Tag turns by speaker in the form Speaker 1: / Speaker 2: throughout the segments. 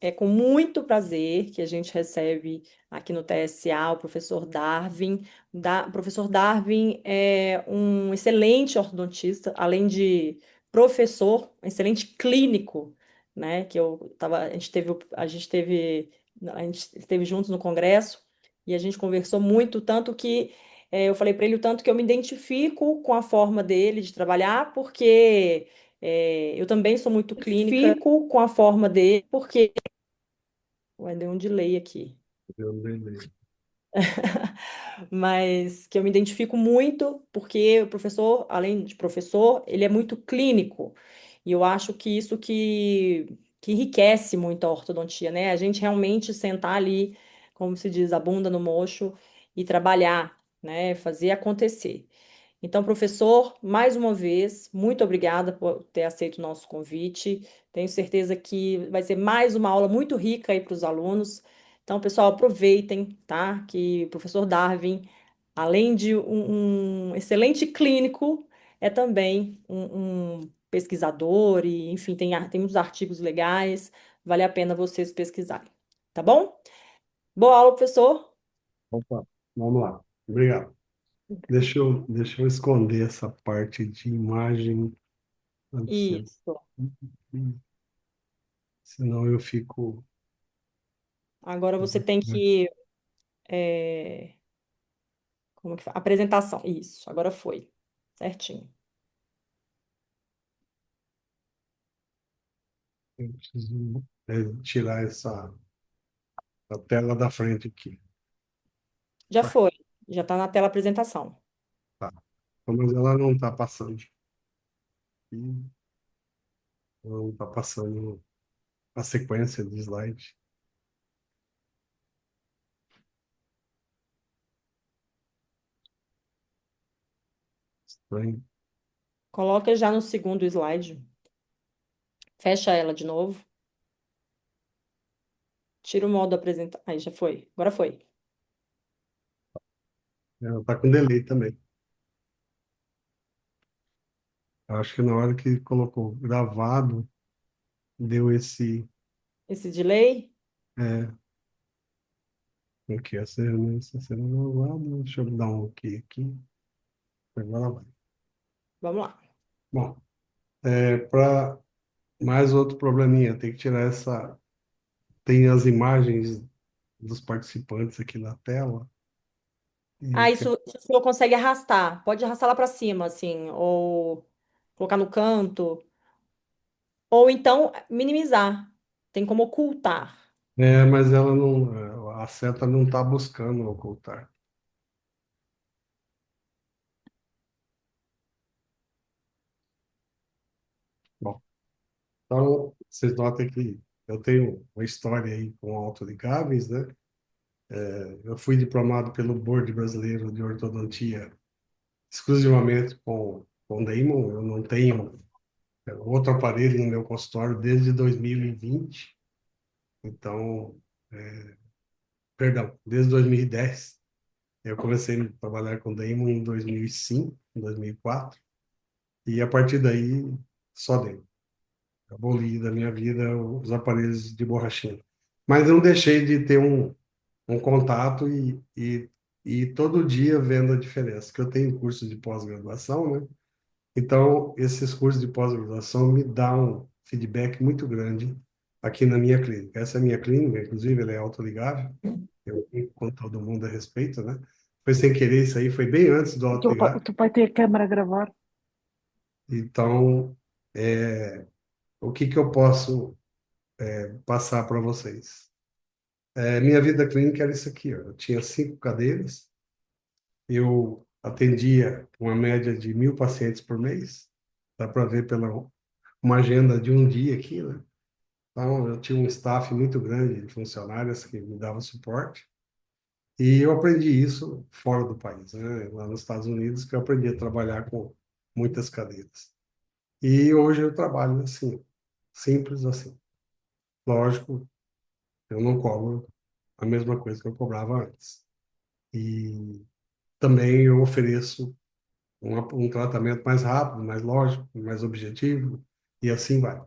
Speaker 1: É com muito prazer que a gente recebe aqui no TSA o professor Darwin. O professor Darwin é um excelente ortodontista, além de professor, um excelente clínico, né? Que eu tava, a gente esteve juntos no congresso e a gente conversou muito, tanto que eu falei para ele o tanto que eu me identifico com a forma dele de trabalhar, porque eu também sou muito clínica, fico com a forma dele, porque Ué, deu um delay aqui.
Speaker 2: Eu lembrei.
Speaker 1: Mas que eu me identifico muito porque o professor, além de professor, ele é muito clínico. E eu acho que isso que enriquece muito a ortodontia, né? A gente realmente sentar ali, como se diz, a bunda no mocho e trabalhar, né? Fazer acontecer. Então, professor, mais uma vez, muito obrigada por ter aceito o nosso convite. Tenho certeza que vai ser mais uma aula muito rica aí para os alunos. Então, pessoal, aproveitem, tá? Que o professor Darwin, além de um excelente clínico, é também um pesquisador e, enfim, tem muitos artigos legais. Vale a pena vocês pesquisarem, tá bom? Boa aula, professor.
Speaker 2: Opa, vamos lá. Obrigado. Deixa eu esconder essa parte de imagem. Dá licença.
Speaker 1: Isso.
Speaker 2: Senão eu fico.
Speaker 1: Agora você tem que é, como que fala? Apresentação. Isso, agora foi. Certinho.
Speaker 2: Eu preciso tirar essa a tela da frente aqui.
Speaker 1: Já
Speaker 2: Vai,
Speaker 1: foi. Já está na tela apresentação.
Speaker 2: tá. Mas ela não está passando. Ela não está passando a sequência de slide. Estranho.
Speaker 1: Coloca já no segundo slide. Fecha ela de novo. Tira o modo apresentar. Aí já foi. Agora foi.
Speaker 2: Ela está com delay também. Acho que na hora que colocou gravado, deu esse.
Speaker 1: Esse delay.
Speaker 2: É, aqui, essa reunião está sendo gravada. Deixa eu dar um aqui. Agora vai.
Speaker 1: Vamos lá.
Speaker 2: Bom, para mais outro probleminha, tem que tirar essa. Tem as imagens dos participantes aqui na tela. E eu
Speaker 1: Ah,
Speaker 2: quero,
Speaker 1: isso o senhor consegue arrastar. Pode arrastar lá para cima, assim, ou colocar no canto, ou então minimizar. Tem como ocultar.
Speaker 2: mas ela não, a seta não está buscando ocultar. Bom, então vocês notam que eu tenho uma história aí com autoligáveis, né? Eu fui diplomado pelo Board Brasileiro de Ortodontia exclusivamente com Damon. Eu não tenho outro aparelho no meu consultório desde 2020. Então, perdão, desde 2010. Eu comecei a trabalhar com Damon em 2005, em 2004, e a partir daí só Damon. Aboli da minha vida os aparelhos de borrachinha. Mas não deixei de ter um contato e todo dia vendo a diferença, que eu tenho curso de pós-graduação, né? Então, esses cursos de pós-graduação me dão um feedback muito grande aqui na minha clínica. Essa é a minha clínica, inclusive, ela é autoligável. Eu brinco com todo mundo a respeito, né? Foi sem querer isso aí, foi bem antes do
Speaker 3: O
Speaker 2: autoligável.
Speaker 3: teu pai tem a câmara a gravar.
Speaker 2: Então, o que que eu posso passar para vocês? Minha vida clínica era isso aqui, ó. Eu tinha 5 cadeiras, eu atendia uma média de 1.000 pacientes por mês, dá para ver pela uma agenda de um dia aqui, né? Então, eu tinha um staff muito grande de funcionárias que me davam suporte. E eu aprendi isso fora do país, né? Lá nos Estados Unidos, que eu aprendi a trabalhar com muitas cadeiras. E hoje eu trabalho assim, simples assim. Lógico, eu não cobro a mesma coisa que eu cobrava antes. E também eu ofereço um tratamento mais rápido, mais lógico, mais objetivo, e assim vai.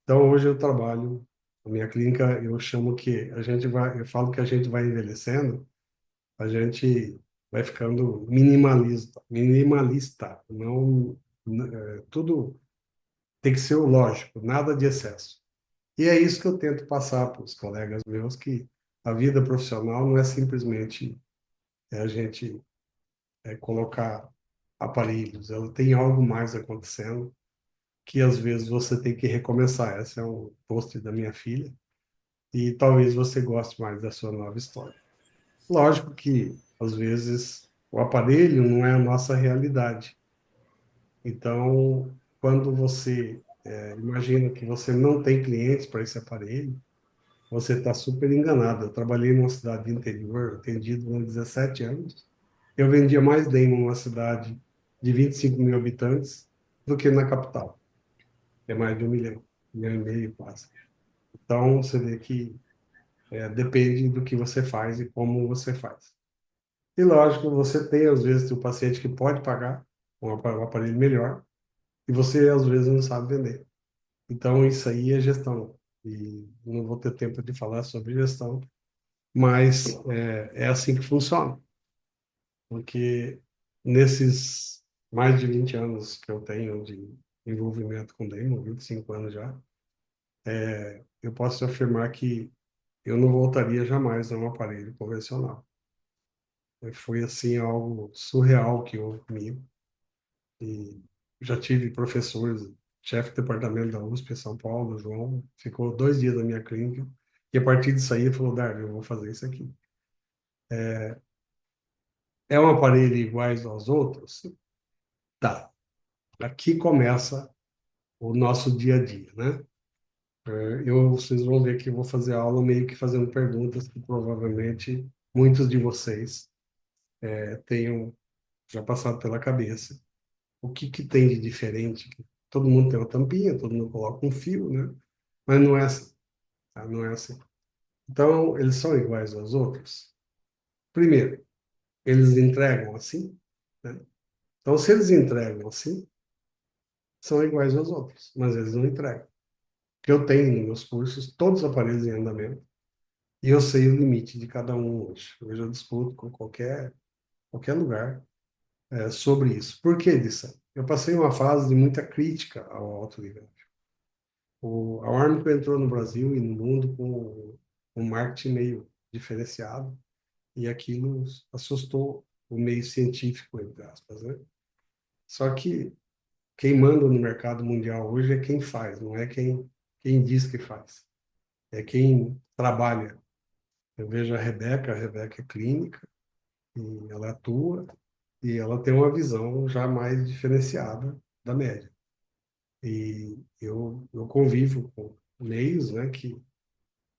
Speaker 2: Então, hoje eu trabalho. A minha clínica, eu chamo que a gente vai, eu falo que a gente vai envelhecendo, a gente vai ficando minimalista, não, tudo tem que ser o lógico, nada de excesso. E é isso que eu tento passar para os colegas meus, que a vida profissional não é simplesmente a gente colocar aparelhos, ela tem algo mais acontecendo, que às vezes você tem que recomeçar. Esse é um post da minha filha, e talvez você goste mais da sua nova história. Lógico que, às vezes, o aparelho não é a nossa realidade. Então, quando você imagina que você não tem clientes para esse aparelho, você está super enganado. Eu trabalhei numa cidade de interior, atendi durante 17 anos. Eu vendia mais demo numa cidade de 25 mil habitantes do que na capital, que é mais de 1,5 milhão quase. Então, você vê que depende do que você faz e como você faz. E lógico, você tem, às vezes, o paciente que pode pagar um aparelho melhor e você, às vezes, não sabe vender. Então, isso aí é gestão. E não vou ter tempo de falar sobre gestão, mas é assim que funciona. Porque nesses mais de 20 anos que eu tenho de envolvimento com demo, 25 anos já, eu posso afirmar que eu não voltaria jamais a um aparelho convencional. Foi assim algo surreal que houve comigo. E já tive professores, chefe de departamento da USP em São Paulo, João, ficou 2 dias na minha clínica, e a partir disso aí ele falou: Darby, eu vou fazer isso aqui. É um aparelho iguais aos outros? Tá. Aqui começa o nosso dia a dia, né? Vocês vão ver que eu vou fazer aula meio que fazendo perguntas que provavelmente muitos de vocês tenham já passado pela cabeça. O que que tem de diferente? Todo mundo tem uma tampinha, todo mundo coloca um fio, né? Mas não é assim, tá? Não é assim. Então, eles são iguais aos outros? Primeiro, eles entregam assim, né? Então, se eles entregam assim, são iguais aos outros, mas eles não entregam. Porque eu tenho nos meus cursos todos os aparelhos em andamento e eu sei o limite de cada um hoje. Hoje eu discuto com qualquer lugar sobre isso. Por que disso? Eu passei uma fase de muita crítica ao autoliggante. A Ormco entrou no Brasil e no mundo com um marketing meio diferenciado e aquilo assustou o meio científico, entre aspas, né? Só que quem manda no mercado mundial hoje é quem faz, não é quem diz que faz. É quem trabalha. Eu vejo a Rebeca é clínica, e ela atua, e ela tem uma visão já mais diferenciada da média. E eu convivo com meios, né, que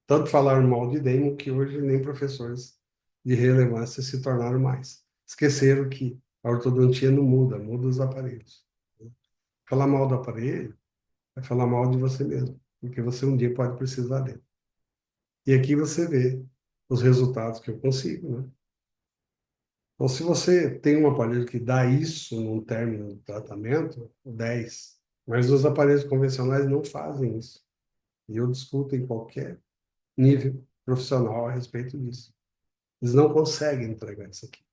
Speaker 2: tanto falaram mal de Damon que hoje nem professores de relevância se tornaram mais. Esqueceram que a ortodontia não muda, muda os aparelhos. Falar mal do aparelho é falar mal de você mesmo, porque você um dia pode precisar dele. E aqui você vê os resultados que eu consigo, né? Então, se você tem um aparelho que dá isso num término do tratamento, 10. Mas os aparelhos convencionais não fazem isso. E eu discuto em qualquer nível profissional a respeito disso. Eles não conseguem entregar isso aqui.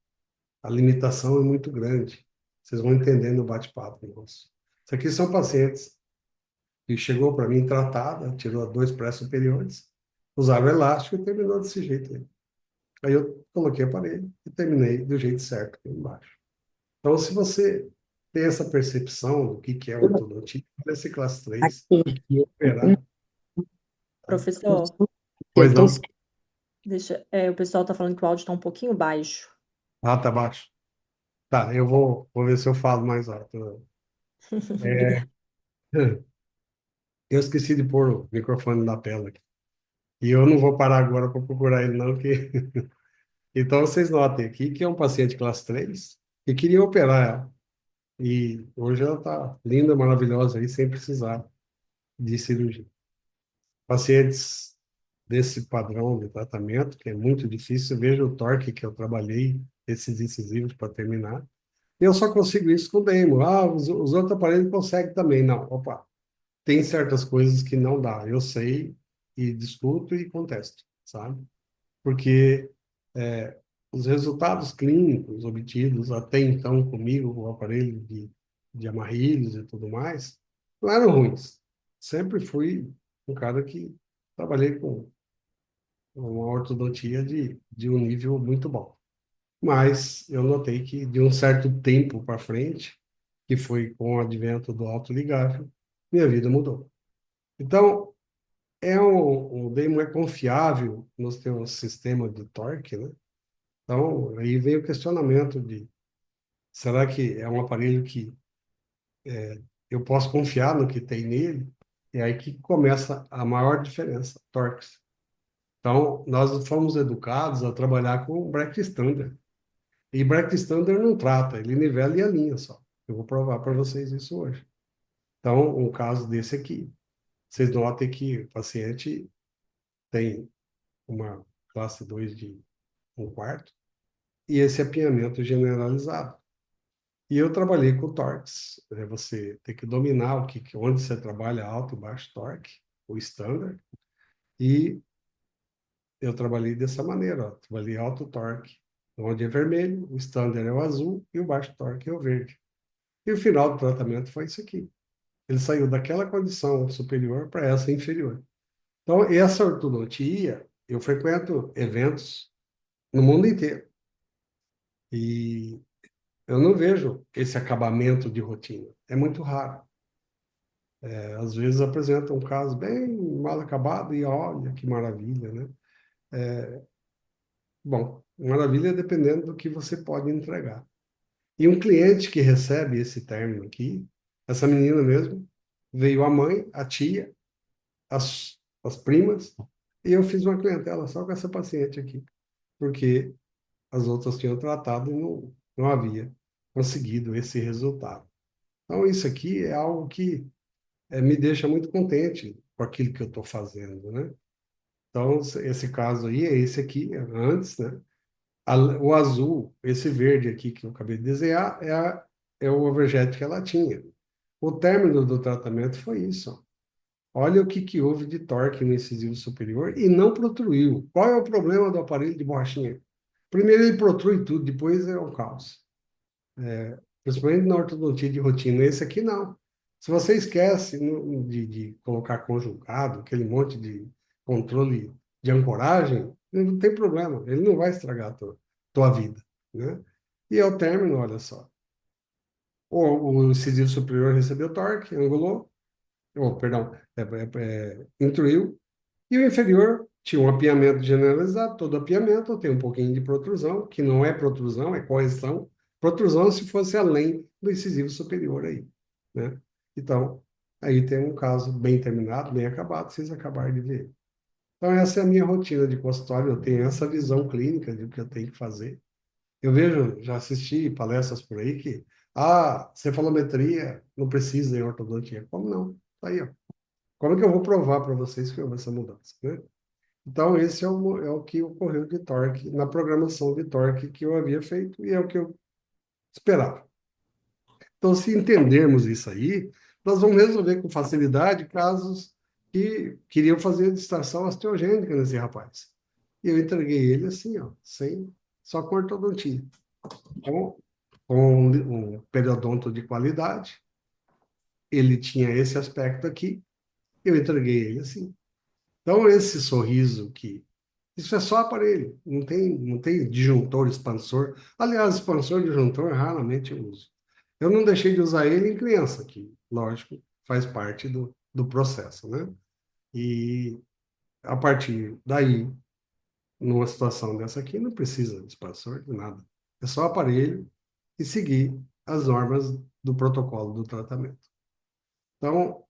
Speaker 2: A limitação é muito grande. Vocês vão entender no bate-papo nosso. Isso aqui são pacientes que chegou para mim tratada, tirou 2 pré-superiores, usava elástico e terminou desse jeito aí. Aí eu coloquei aparelho e terminei do jeito certo aqui embaixo. Então, se você tem essa percepção do que é ortodontia, esse classe 3
Speaker 3: Aqui.
Speaker 2: e que operar, tá?
Speaker 1: Professor,
Speaker 2: Pois
Speaker 3: Eu tô
Speaker 2: não?
Speaker 3: escutando.
Speaker 1: o pessoal está falando que o áudio está um pouquinho baixo.
Speaker 2: Ah, tá baixo. Tá, eu vou ver se eu falo mais alto. É, eu esqueci de pôr o microfone na tela aqui. E eu não vou parar agora para procurar ele, não, que... Então, vocês notem aqui que é um paciente classe 3 que queria operar ela. E hoje ela está linda, maravilhosa aí, sem precisar de cirurgia. Pacientes desse padrão de tratamento, que é muito difícil, veja o torque que eu trabalhei, esses incisivos para terminar. E eu só consigo isso com o demo. Ah, os outros aparelhos conseguem também. Não, opa, tem certas coisas que não dá. Eu sei, e discuto e contesto, sabe? Porque é, os resultados clínicos obtidos até então comigo, com o aparelho de amarrilhos e tudo mais, não eram ruins. Sempre fui um cara que trabalhei com uma ortodontia de um nível muito bom. Mas eu notei que de um certo tempo para frente, que foi com o advento do autoligável, minha vida mudou. Então, o Damon é confiável no seu sistema de torque, né? Então, aí vem o questionamento de, será que é um aparelho que eu posso confiar no que tem nele? É aí que começa a maior diferença, torques. Então, nós fomos educados a trabalhar com o Brecht Standard. E Brecht Standard não trata, ele nivela e alinha só. Eu vou provar para vocês isso hoje. Então, um caso desse aqui, vocês notem que o paciente tem uma classe 2 de um quarto e esse apinhamento generalizado. E eu trabalhei com torques. Né? Você tem que dominar onde você trabalha alto e baixo torque, o standard. E eu trabalhei dessa maneira, ó. Trabalhei alto torque, onde é vermelho, o standard é o azul e o baixo torque é o verde. E o final do tratamento foi isso aqui. Ele saiu daquela condição superior para essa inferior. Então, essa ortodontia, eu frequento eventos no mundo inteiro. E eu não vejo esse acabamento de rotina. É muito raro. Às vezes apresenta um caso bem mal acabado e olha que maravilha, né? Bom, maravilha dependendo do que você pode entregar. E um cliente que recebe esse término aqui, essa menina mesmo, veio a mãe, a tia, as primas, e eu fiz uma clientela só com essa paciente aqui, porque as outras tinham tratado e não havia conseguido esse resultado. Então, isso aqui é algo que me deixa muito contente com aquilo que eu estou fazendo, né? Então, esse caso aí é esse aqui, antes, né? O azul, esse verde aqui que eu acabei de desenhar, é o overjet que ela tinha. O término do tratamento foi isso. Ó. Olha o que houve de torque no incisivo superior e não protruiu. Qual é o problema do aparelho de borrachinha? Primeiro ele protrui tudo, depois é um caos. Principalmente na ortodontia de rotina. Esse aqui não. Se você esquece de colocar conjugado, aquele monte de controle de ancoragem, não tem problema. Ele não vai estragar a tua vida, né? E ao término, olha só. O incisivo superior recebeu torque, angulou, perdão, intruiu, e o inferior tinha um apiamento generalizado, todo apiamento tem um pouquinho de protrusão, que não é protrusão, é correção. Protrusão se fosse além do incisivo superior aí, né? Então, aí tem um caso bem terminado, bem acabado, vocês acabaram de ver. Então, essa é a minha rotina de consultório, eu tenho essa visão clínica de o que eu tenho que fazer. Eu vejo, já assisti palestras por aí que, cefalometria não precisa em ortodontia. Como não? Tá aí, ó. Como que eu vou provar para vocês que houve essa mudança, né? Então, esse é o que ocorreu de torque, na programação de torque que eu havia feito, e é o que eu esperava. Então, se entendermos isso aí, nós vamos resolver com facilidade casos que queriam fazer distração osteogênica nesse rapaz. E eu entreguei ele assim, ó, só com ortodontia. Então, com um periodonto de qualidade, ele tinha esse aspecto aqui, eu entreguei ele assim. Então, esse sorriso que isso é só aparelho, não tem disjuntor, expansor. Aliás, expansor e disjuntor raramente eu uso. Eu não deixei de usar ele em criança, que, lógico, faz parte do processo, né? E a partir daí, numa situação dessa aqui, não precisa de expansor, de nada. É só aparelho e seguir as normas do protocolo do tratamento. Então,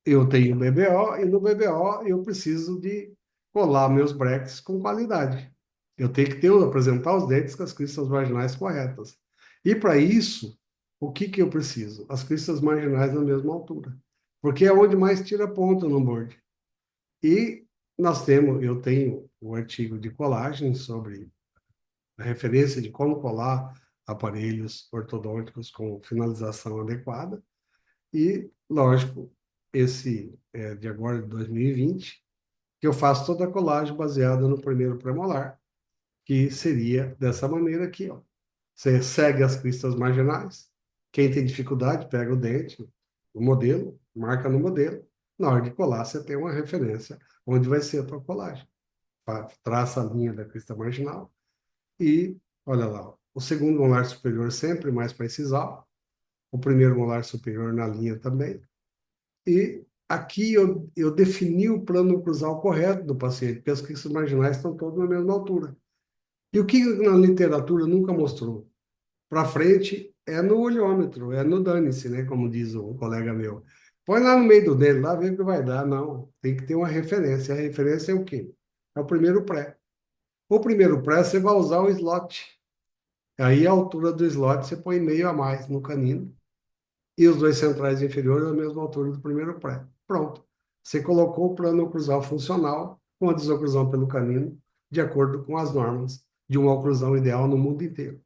Speaker 2: eu tenho BBO e no BBO eu preciso de colar meus brackets com qualidade. Eu tenho que apresentar os dentes com as cristas marginais corretas. E para isso, o que eu preciso? As cristas marginais na mesma altura. Porque é onde mais tira ponto no board. E eu tenho o artigo de colagem sobre a referência de como colar aparelhos ortodônticos com finalização adequada. E, lógico, esse de agora, de 2020, que eu faço toda a colagem baseada no primeiro premolar, que seria dessa maneira aqui, ó. Você segue as cristas marginais. Quem tem dificuldade, pega o dente, o modelo, marca no modelo. Na hora de colar, você tem uma referência onde vai ser a tua colagem. Traça a linha da crista marginal e, olha lá, ó, o segundo molar superior sempre mais para incisal, o primeiro molar superior na linha também. E aqui eu defini o plano cruzal correto do paciente, porque as cristas marginais estão todas na mesma altura. E o que na literatura nunca mostrou? Para frente é no olhômetro, é no dane-se, né? Como diz um colega meu. Põe lá no meio do dedo, lá vê o que vai dar. Não, tem que ter uma referência. A referência é o quê? É o primeiro pré. O primeiro pré você vai usar o slot. Aí a altura do slot você põe meio a mais no canino. E os dois centrais inferiores à mesma altura do primeiro pré. Pronto. Você colocou o plano oclusal funcional com a desoclusão pelo canino, de acordo com as normas de uma oclusão ideal no mundo inteiro.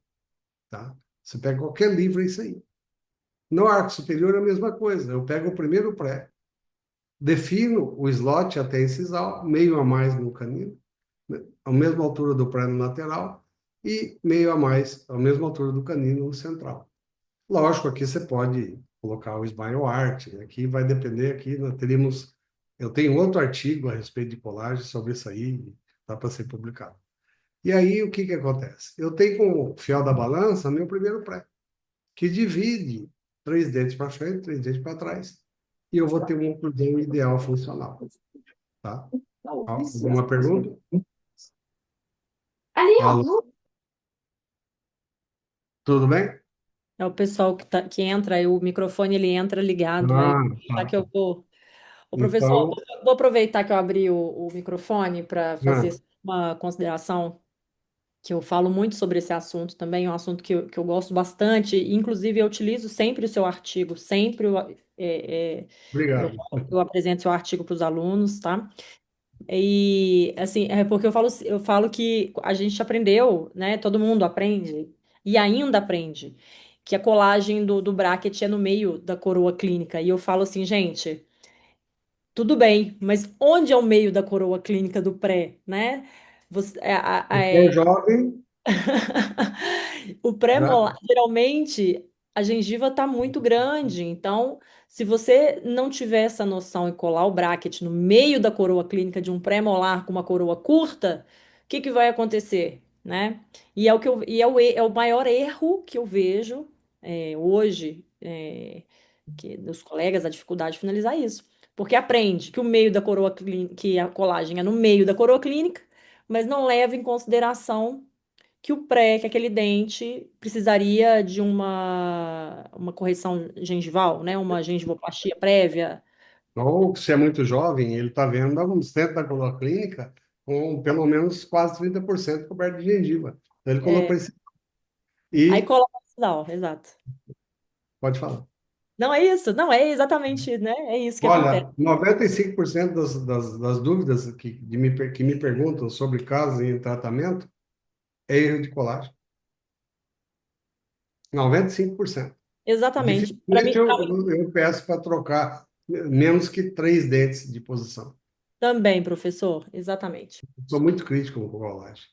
Speaker 2: Tá? Você pega qualquer livro, é isso aí. No arco superior é a mesma coisa. Eu pego o primeiro pré, defino o slot até incisal, meio a mais no canino, né, a mesma altura do pré no lateral, e meio a mais, a mesma altura do canino no central. Lógico, aqui você pode colocar o Smile Art, né? Aqui vai depender, aqui nós teríamos... Eu tenho outro artigo a respeito de colagem sobre isso aí, está para ser publicado. E aí, o que que acontece? Eu tenho como fiel da balança meu primeiro pré, que divide três dentes para frente, três dentes para trás, e eu vou ter uma oclusão ideal funcional, tá? Alguma pergunta? Alô, tudo bem?
Speaker 1: É o pessoal que entra, aí o microfone ele entra ligado, aí
Speaker 2: Ah,
Speaker 1: tá que
Speaker 2: tá.
Speaker 1: eu vou. Ô, professor,
Speaker 2: Então,
Speaker 1: vou aproveitar que eu abri o microfone para
Speaker 2: ah,
Speaker 1: fazer uma consideração que eu falo muito sobre esse assunto também, é um assunto que eu gosto bastante, e, inclusive eu utilizo sempre o seu artigo, sempre eu,
Speaker 2: obrigado.
Speaker 1: eu apresento seu artigo para os alunos, tá? E assim, é porque eu falo que a gente aprendeu, né? Todo mundo aprende e ainda aprende que a colagem do bracket é no meio da coroa clínica. E eu falo assim, gente, tudo bem, mas onde é o meio da coroa clínica do pré, né? Você,
Speaker 2: Eu sou jovem,
Speaker 1: O
Speaker 2: já.
Speaker 1: pré-molar, geralmente a gengiva está muito grande, então se você não tiver essa noção e colar o bracket no meio da coroa clínica de um pré-molar com uma coroa curta, o que que vai acontecer, né? E é o que é o maior erro que eu vejo hoje que dos colegas, a dificuldade de finalizar isso, porque aprende que o meio da coroa clínica, que a colagem é no meio da coroa clínica, mas não leva em consideração que o pré, que aquele dente precisaria de uma correção gengival, né? Uma gengivoplastia prévia.
Speaker 2: Ou se é muito jovem, ele está vendo um centro da coroa clínica com pelo menos quase 30% coberto de gengiva. Então, ele
Speaker 1: É,
Speaker 2: colocou esse.
Speaker 1: aí
Speaker 2: E,
Speaker 1: coloca não, exato.
Speaker 2: pode falar.
Speaker 1: Não é isso, não é exatamente, né? É isso que acontece.
Speaker 2: Olha, 95% das dúvidas que me perguntam sobre casos em tratamento é erro de colagem. 95%.
Speaker 1: Exatamente. Para
Speaker 2: Dificilmente
Speaker 1: mim,
Speaker 2: eu peço para trocar menos que três dentes de posição.
Speaker 1: também, professor, exatamente.
Speaker 2: Sou muito crítico com colagem.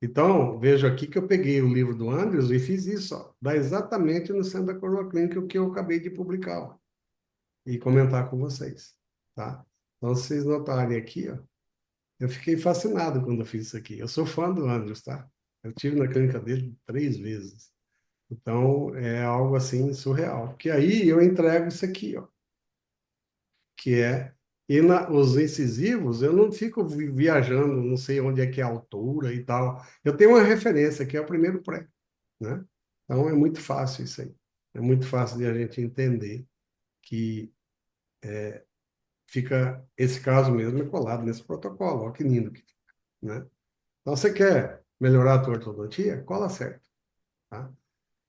Speaker 2: Então, vejo aqui que eu peguei o livro do Andrews e fiz isso, ó, dá exatamente no centro da coroa clínica o que eu acabei de publicar, ó, e comentar com vocês, tá? Então, se vocês notarem aqui, ó, eu fiquei fascinado quando eu fiz isso aqui. Eu sou fã do Andrews, tá? Eu tive na clínica dele três vezes. Então, é algo assim surreal. Que aí eu entrego isso aqui, ó, que é os incisivos, eu não fico viajando, não sei onde é que é a altura e tal. Eu tenho uma referência, que é o primeiro pré, né? Então é muito fácil isso aí. É muito fácil de a gente entender que fica esse caso mesmo é colado nesse protocolo. Olha que lindo que fica, né? Então você quer melhorar a tua ortodontia? Cola certo, tá?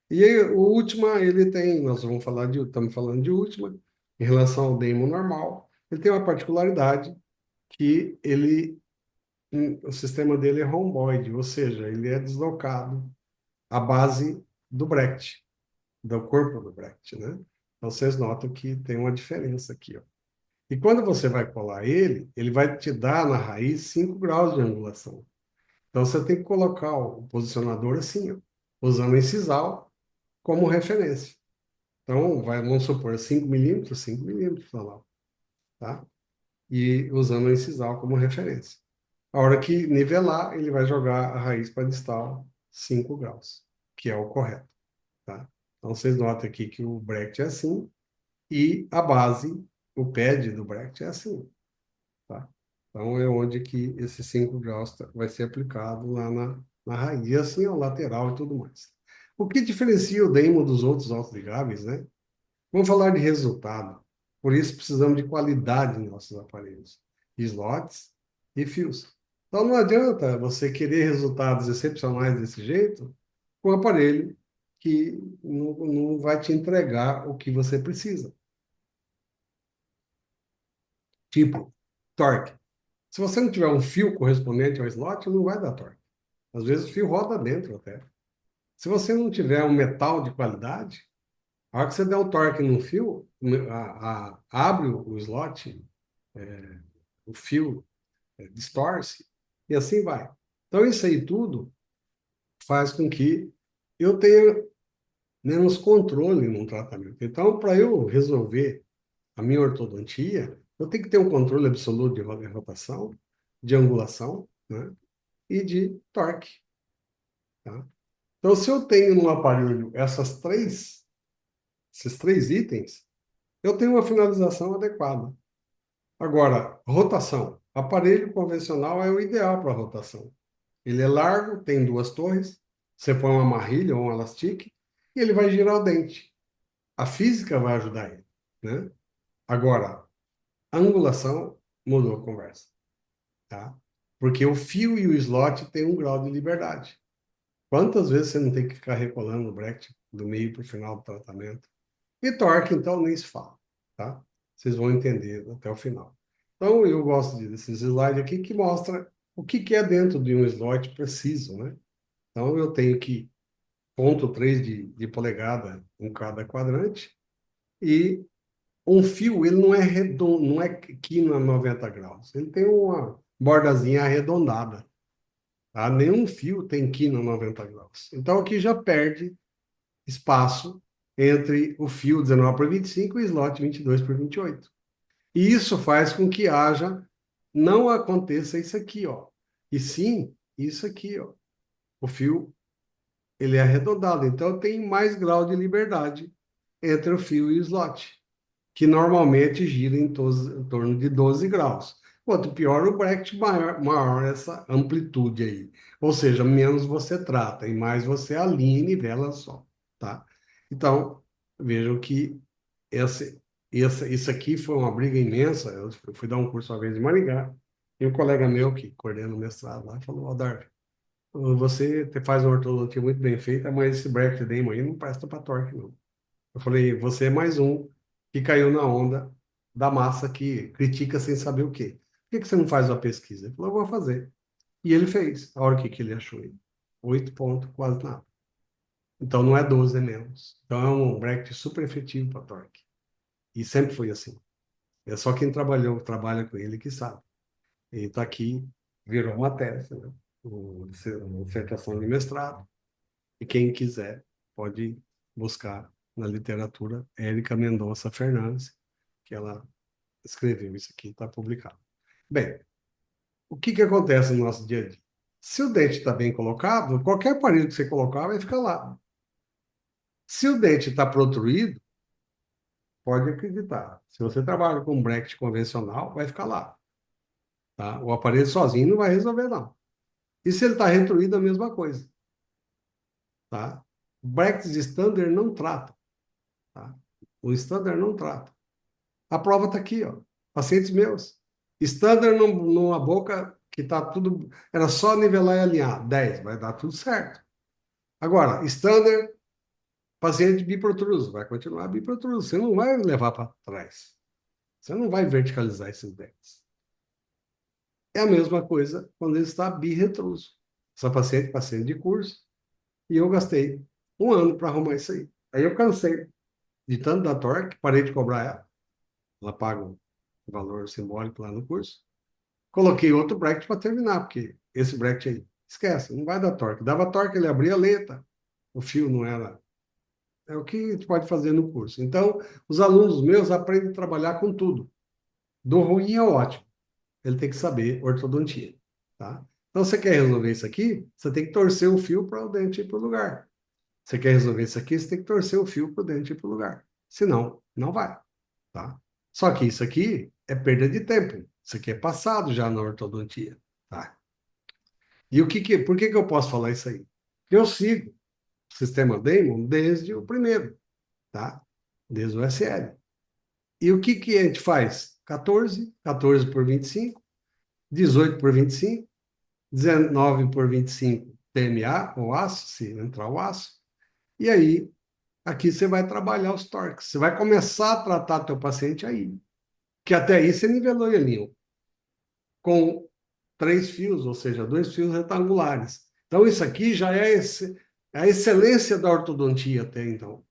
Speaker 2: E aí, o última, ele tem, nós vamos falar de, estamos falando de última, em relação ao demo normal, ele tem uma particularidade que o sistema dele é rhomboide, ou seja, ele é deslocado à base do Brecht, do corpo do Brecht, né? Então vocês notam que tem uma diferença aqui, ó. E quando você vai colar ele, ele vai te dar na raiz 5 graus de angulação. Então você tem que colocar o posicionador assim, ó, usando esse sisal como referência. Então, vamos supor 5 milímetros, 5 milímetros, tá lá, tá? E usando o incisal como referência. A hora que nivelar, ele vai jogar a raiz para distal 5 graus, que é o correto, tá? Então, vocês notam aqui que o bracket é assim e a base, o pad do bracket é assim, tá? Então, é onde que esses 5 graus vai ser aplicado lá na raiz. E assim é o lateral e tudo mais. O que diferencia o Damon dos outros autoligáveis, né? Vamos falar de resultado. Por isso precisamos de qualidade em nossos aparelhos, slots e fios. Então não adianta você querer resultados excepcionais desse jeito com um aparelho que não vai te entregar o que você precisa. Tipo, torque. Se você não tiver um fio correspondente ao slot, não vai dar torque. Às vezes o fio roda dentro até. Se você não tiver um metal de qualidade, a hora que você der um torque no fio, abre o slot, o fio distorce, e assim vai. Então, isso aí tudo faz com que eu tenha menos controle no tratamento. Então, para eu resolver a minha ortodontia, eu tenho que ter um controle absoluto de rotação, de angulação, né? E de torque, tá? Então, se eu tenho no aparelho esses três itens, eu tenho uma finalização adequada. Agora, rotação. Aparelho convencional é o ideal para rotação. Ele é largo, tem duas torres, você põe uma marrilha ou um elastique e ele vai girar o dente. A física vai ajudar ele, né? Agora, a angulação mudou a conversa, tá? Porque o fio e o slot têm um grau de liberdade. Quantas vezes você não tem que ficar recolando o bracket do meio para o final do tratamento? E torque, então, nem se fala, tá? Vocês vão entender até o final. Então, eu gosto desses slides aqui que mostra o que que é dentro de um slot preciso, né? Então, eu tenho que 0,3 de polegada em cada quadrante e um fio, ele não é redondo, não é quino a 90 graus. Ele tem uma bordazinha arredondada, tá? Nenhum fio tem quino a 90 graus. Então, aqui já perde espaço entre o fio 19 por 25 e o slot 22 por 28. E isso faz com que não aconteça isso aqui, ó. E sim, isso aqui, ó. O fio, ele é arredondado, então tem mais grau de liberdade entre o fio e o slot, que normalmente gira em torno de 12 graus. Quanto pior o bracket, maior essa amplitude aí. Ou seja, menos você trata e mais você alinha e nivela só, tá? Então, vejam que esse, isso aqui foi uma briga imensa. Eu fui dar um curso uma vez em Maringá, e um colega meu que coordena o mestrado lá falou: Ó, Darwin, você faz uma ortodontia muito bem feita, mas esse bracket demo aí não presta para torque, não. Eu falei: você é mais um que caiu na onda da massa que critica sem saber o quê. Por que você não faz uma pesquisa? Ele falou: eu vou fazer. E ele fez. A hora que ele achou aí? 8 pontos, quase nada. Então não é 12, é menos. Então é um bracket super efetivo para torque. E sempre foi assim. É só quem trabalha com ele que sabe. Ele está aqui, virou uma tese, né? Uma dissertação de mestrado. E quem quiser pode buscar na literatura Érica Mendonça Fernandes, que ela escreveu isso aqui, está publicado. Bem, o que que acontece no nosso dia a dia? Se o dente está bem colocado, qualquer aparelho que você colocar vai ficar lá. Se o dente está protruído, pode acreditar. Se você trabalha com um bracket convencional, vai ficar lá. Tá? O aparelho sozinho não vai resolver, não. E se ele está retruído, a mesma coisa. Tá? Brackets standard não trata. Tá? O standard não trata. A prova está aqui, ó. Pacientes meus. Standard numa boca que está tudo. Era só nivelar e alinhar. 10, vai dar tudo certo. Agora, standard, paciente biprotruso, vai continuar biprotruso. Você não vai levar para trás. Você não vai verticalizar esses dentes. É a mesma coisa quando ele está birretruso. Essa paciente de curso, e eu gastei um ano para arrumar isso aí. Aí eu cansei de tanto da torque, parei de cobrar ela. Ela paga valor simbólico lá no curso. Coloquei outro bracket para terminar, porque esse bracket aí, esquece, não vai dar torque. Dava torque, ele abria a letra, o fio não era. É o que a gente pode fazer no curso. Então, os alunos meus aprendem a trabalhar com tudo, do ruim ao ótimo. Ele tem que saber ortodontia, tá? Então, você quer resolver isso aqui, você tem que torcer o fio para o dente ir para o lugar. Você quer resolver isso aqui, você tem que torcer o fio para o dente ir para o lugar. Senão, não vai, tá? Só que isso aqui é perda de tempo. Isso aqui é passado já na ortodontia, tá? E por que que eu posso falar isso aí? Eu sigo o sistema Damon desde o primeiro, tá? Desde o SL. E o que que a gente faz? 14, 14 por 25, 18 por 25, 19 por 25 TMA, o aço, se entrar o aço. E aí, aqui você vai trabalhar os torques. Você vai começar a tratar teu paciente aí. Que até aí você nivelou ele com 3 fios, ou seja, 2 fios retangulares. Então, isso aqui já é a excelência da ortodontia até então.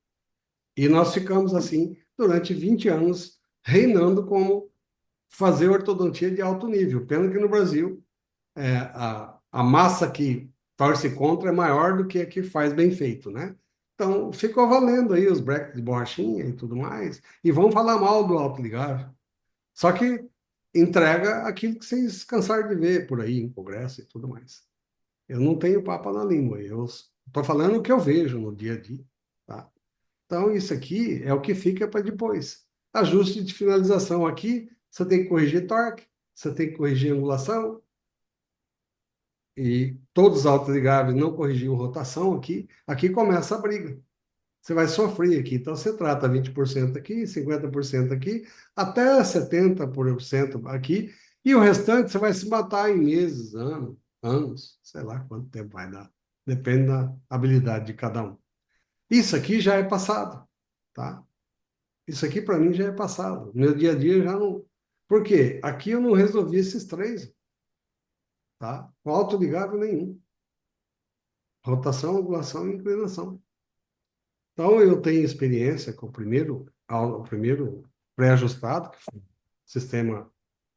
Speaker 2: E nós ficamos assim durante 20 anos reinando como fazer ortodontia de alto nível. Pena que no Brasil a massa que torce contra é maior do que a que faz bem feito, né? Então, ficou valendo aí os brackets de borrachinha e tudo mais. E vão falar mal do autoligável. Só que entrega aquilo que vocês cansaram de ver por aí em congresso e tudo mais. Eu não tenho papo na língua, eu estou falando o que eu vejo no dia a dia, tá? Então, isso aqui é o que fica para depois. Ajuste de finalização aqui, você tem que corrigir torque, você tem que corrigir angulação, e todos os autoligáveis não corrigiu rotação aqui, aqui começa a briga. Você vai sofrer aqui. Então, você trata 20% aqui, 50% aqui, até 70% aqui, e o restante você vai se matar em meses, anos, sei lá quanto tempo vai dar. Depende da habilidade de cada um. Isso aqui já é passado, tá? Isso aqui para mim já é passado. Meu dia a dia já não. Por quê? Aqui eu não resolvi esses três, tá? Com autoligável nenhum. Rotação, angulação e inclinação. Então, eu tenho experiência com o primeiro pré-ajustado, que foi o sistema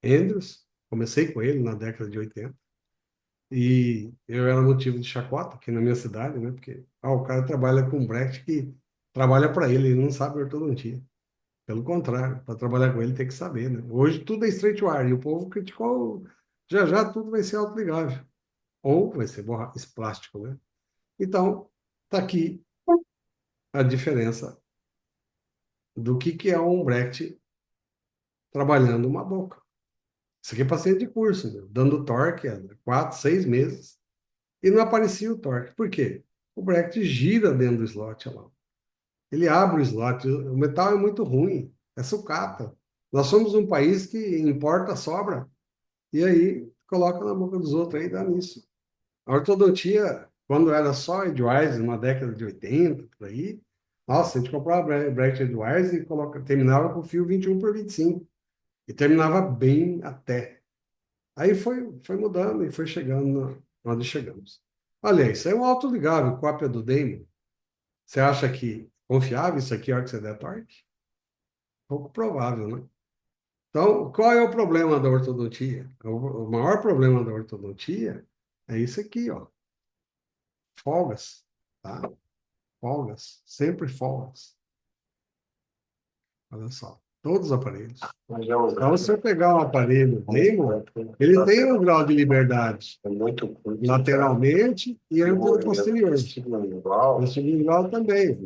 Speaker 2: Andrews. Comecei com ele na década de 80. E eu era motivo de chacota aqui na minha cidade, né? Porque o cara trabalha com um bracket que trabalha para ele, ele não sabe ortodontia. Pelo contrário, para trabalhar com ele tem que saber, né? Hoje tudo é straight wire e o povo criticou, já já tudo vai ser autoligável. Ou vai ser esse plástico, né? Então, tá aqui a diferença do que é um bracket trabalhando uma boca. Isso aqui é paciente de curso, né? Dando torque há 4, 6 meses e não aparecia o torque. Por quê? O bracket gira dentro do slot, olha lá. Ele abre o slot. O metal é muito ruim, é sucata. Nós somos um país que importa sobra e aí coloca na boca dos outros aí e dá nisso. A ortodontia, quando era só Edgewise, numa década de 80, por aí, nossa, a gente comprava bracket Edgewise e terminava com fio 21 por 25. E terminava bem até. Aí foi mudando e foi chegando onde chegamos. Olha, isso é um autoligável, cópia do Damon. Você acha que confiável isso aqui a hora que você der torque? Pouco provável, né? Então, qual é o problema da ortodontia? O maior problema da ortodontia é isso aqui, ó. Folgas, tá? Folgas, sempre folgas. Olha só, todos os aparelhos. Então, se eu pegar um aparelho Damon, ele tem um grau de liberdade lateralmente e posterior. O sublingual também.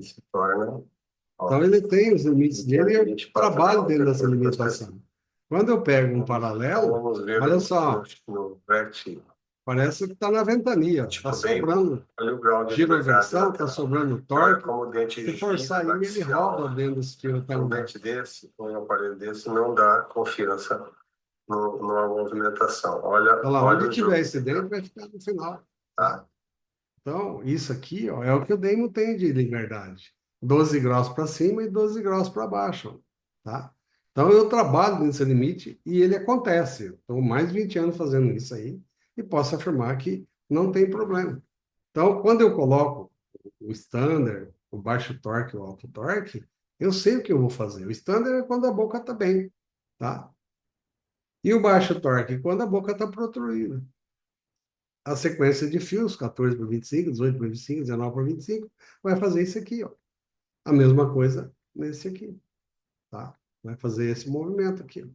Speaker 2: Então, ele tem os limites dele e eu trabalho dentro dessa limitação. Quando eu pego um paralelo, olha só, parece que está na ventania, está sobrando giroversão, está sobrando torque. Se forçar ele roda dentro desse fio. Um dente desse, um aparelho desse, não dá confiança numa movimentação. Olha lá, onde tiver esse dente, vai ficar no final. Tá? Então, isso aqui ó, é o que o Damon tem de liberdade. 12 graus para cima e 12 graus para baixo. Tá? Então, eu trabalho nesse limite e ele acontece. Estou mais de 20 anos fazendo isso aí e posso afirmar que não tem problema. Então, quando eu coloco o standard, o baixo torque, o alto torque, eu sei o que eu vou fazer. O standard é quando a boca está bem, tá? E o baixo torque, quando a boca está protruída. A sequência de fios, 14 por 25, 18 por 25, 19 por 25, vai fazer isso aqui, ó. A mesma coisa nesse aqui, tá? Vai fazer esse movimento aqui, ó.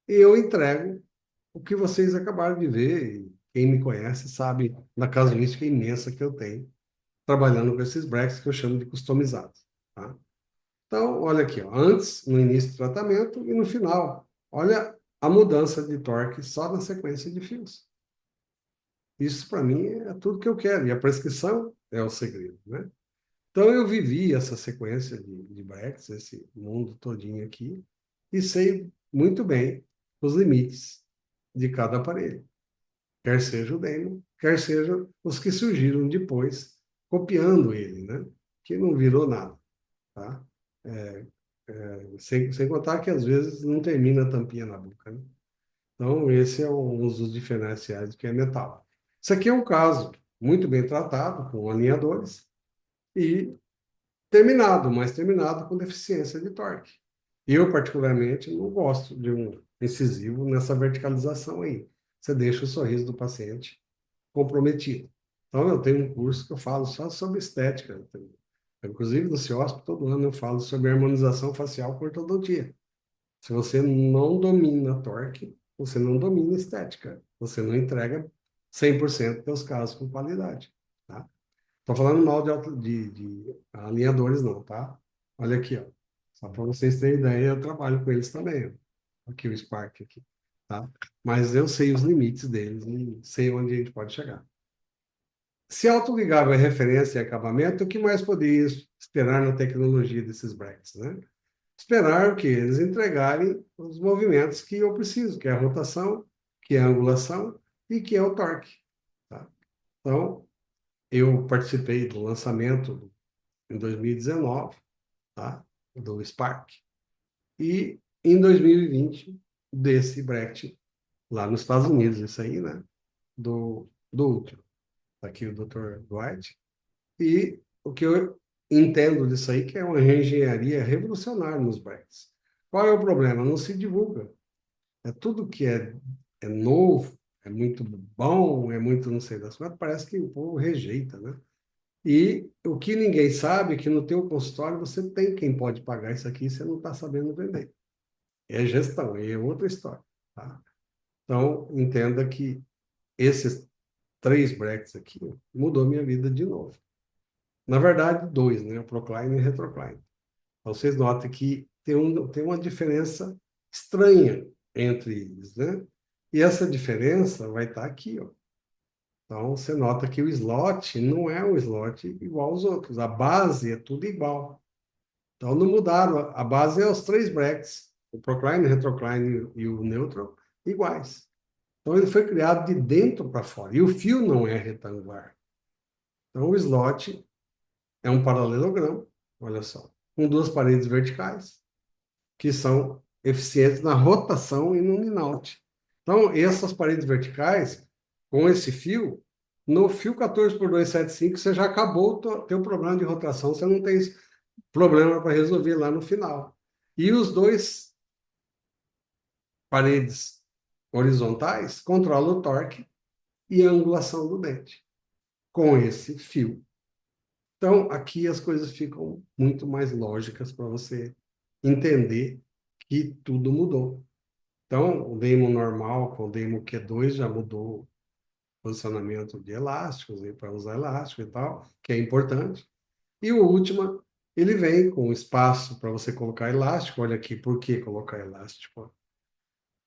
Speaker 2: E eu entrego o que vocês acabaram de ver, e quem me conhece sabe da casuística imensa que eu tenho, trabalhando com esses breaks que eu chamo de customizados, tá? Então, olha aqui, ó, antes, no início do tratamento e no final. Olha a mudança de torque só na sequência de fios. Isso, para mim, é tudo que eu quero. E a prescrição é o segredo, né? Então, eu vivi essa sequência de breaks, esse mundo todinho aqui, e sei muito bem os limites de cada aparelho. Quer seja o demo, quer seja os que surgiram depois, copiando ele, né? Que não virou nada, tá? Sem contar que às vezes não termina a tampinha na boca, né? Então, esse é um dos diferenciais do que é metal. Isso aqui é um caso muito bem tratado, com alinhadores, e terminado, mas terminado com deficiência de torque. Eu, particularmente, não gosto de um incisivo nessa verticalização aí. Você deixa o sorriso do paciente comprometido. Então, eu tenho um curso que eu falo só sobre estética. Inclusive, no CIOSP, todo ano eu falo sobre harmonização facial com ortodontia. Se você não domina torque, você não domina estética. Você não entrega 100% dos seus casos com qualidade, tá? Tô falando mal de alinhadores, não, tá? Olha aqui, ó. Só para vocês terem ideia, eu trabalho com eles também, ó. Aqui o Spark aqui, tá? Mas eu sei os limites deles e sei onde a gente pode chegar. Se autoligável é referência e acabamento, o que mais poderia esperar na tecnologia desses brackets, né? Esperar que eles entregarem os movimentos que eu preciso, que é a rotação, que é a angulação e que é o torque, tá? Então, eu participei do lançamento em 2019, tá? Do Spark. E em 2020, desse bracket, lá nos Estados Unidos, isso aí, né? Do Ultra. Tá aqui o Dr. Dwight. E o que eu entendo disso aí, que é uma engenharia revolucionária nos brackets. Qual é o problema? Não se divulga. É tudo que é novo, é muito bom, é muito não sei das quantas, parece que o povo rejeita, né? E o que ninguém sabe é que no teu consultório você tem quem pode pagar isso aqui e você não está sabendo vender. É gestão, é outra história, tá? Então, entenda que esses três brackets aqui mudou minha vida de novo. Na verdade, dois, né? O Procline e o Retrocline. Então, vocês notem que tem uma diferença estranha entre eles, né? E essa diferença vai estar aqui, ó. Então, você nota que o slot não é um slot igual aos outros. A base é tudo igual. Então, não mudaram. A base é os três brackets. O Procline, o Retrocline e o Neutral, iguais. Então, ele foi criado de dentro para fora. E o fio não é retangular. Então, o slot é um paralelogramo, olha só, com duas paredes verticais, que são eficientes na rotação e no in-out. Então, essas paredes verticais, com esse fio, no fio 14 por 275, você já acabou o teu problema de rotação, você não tem problema para resolver lá no final. E os dois paredes horizontais controlam o torque e a angulação do dente com esse fio. Então, aqui as coisas ficam muito mais lógicas para você entender que tudo mudou. Então, o Damon normal com o Damon Q2 já mudou o posicionamento de elásticos, para usar elástico e tal, que é importante. E o Ultima, ele vem com espaço para você colocar elástico. Olha aqui, por que colocar elástico?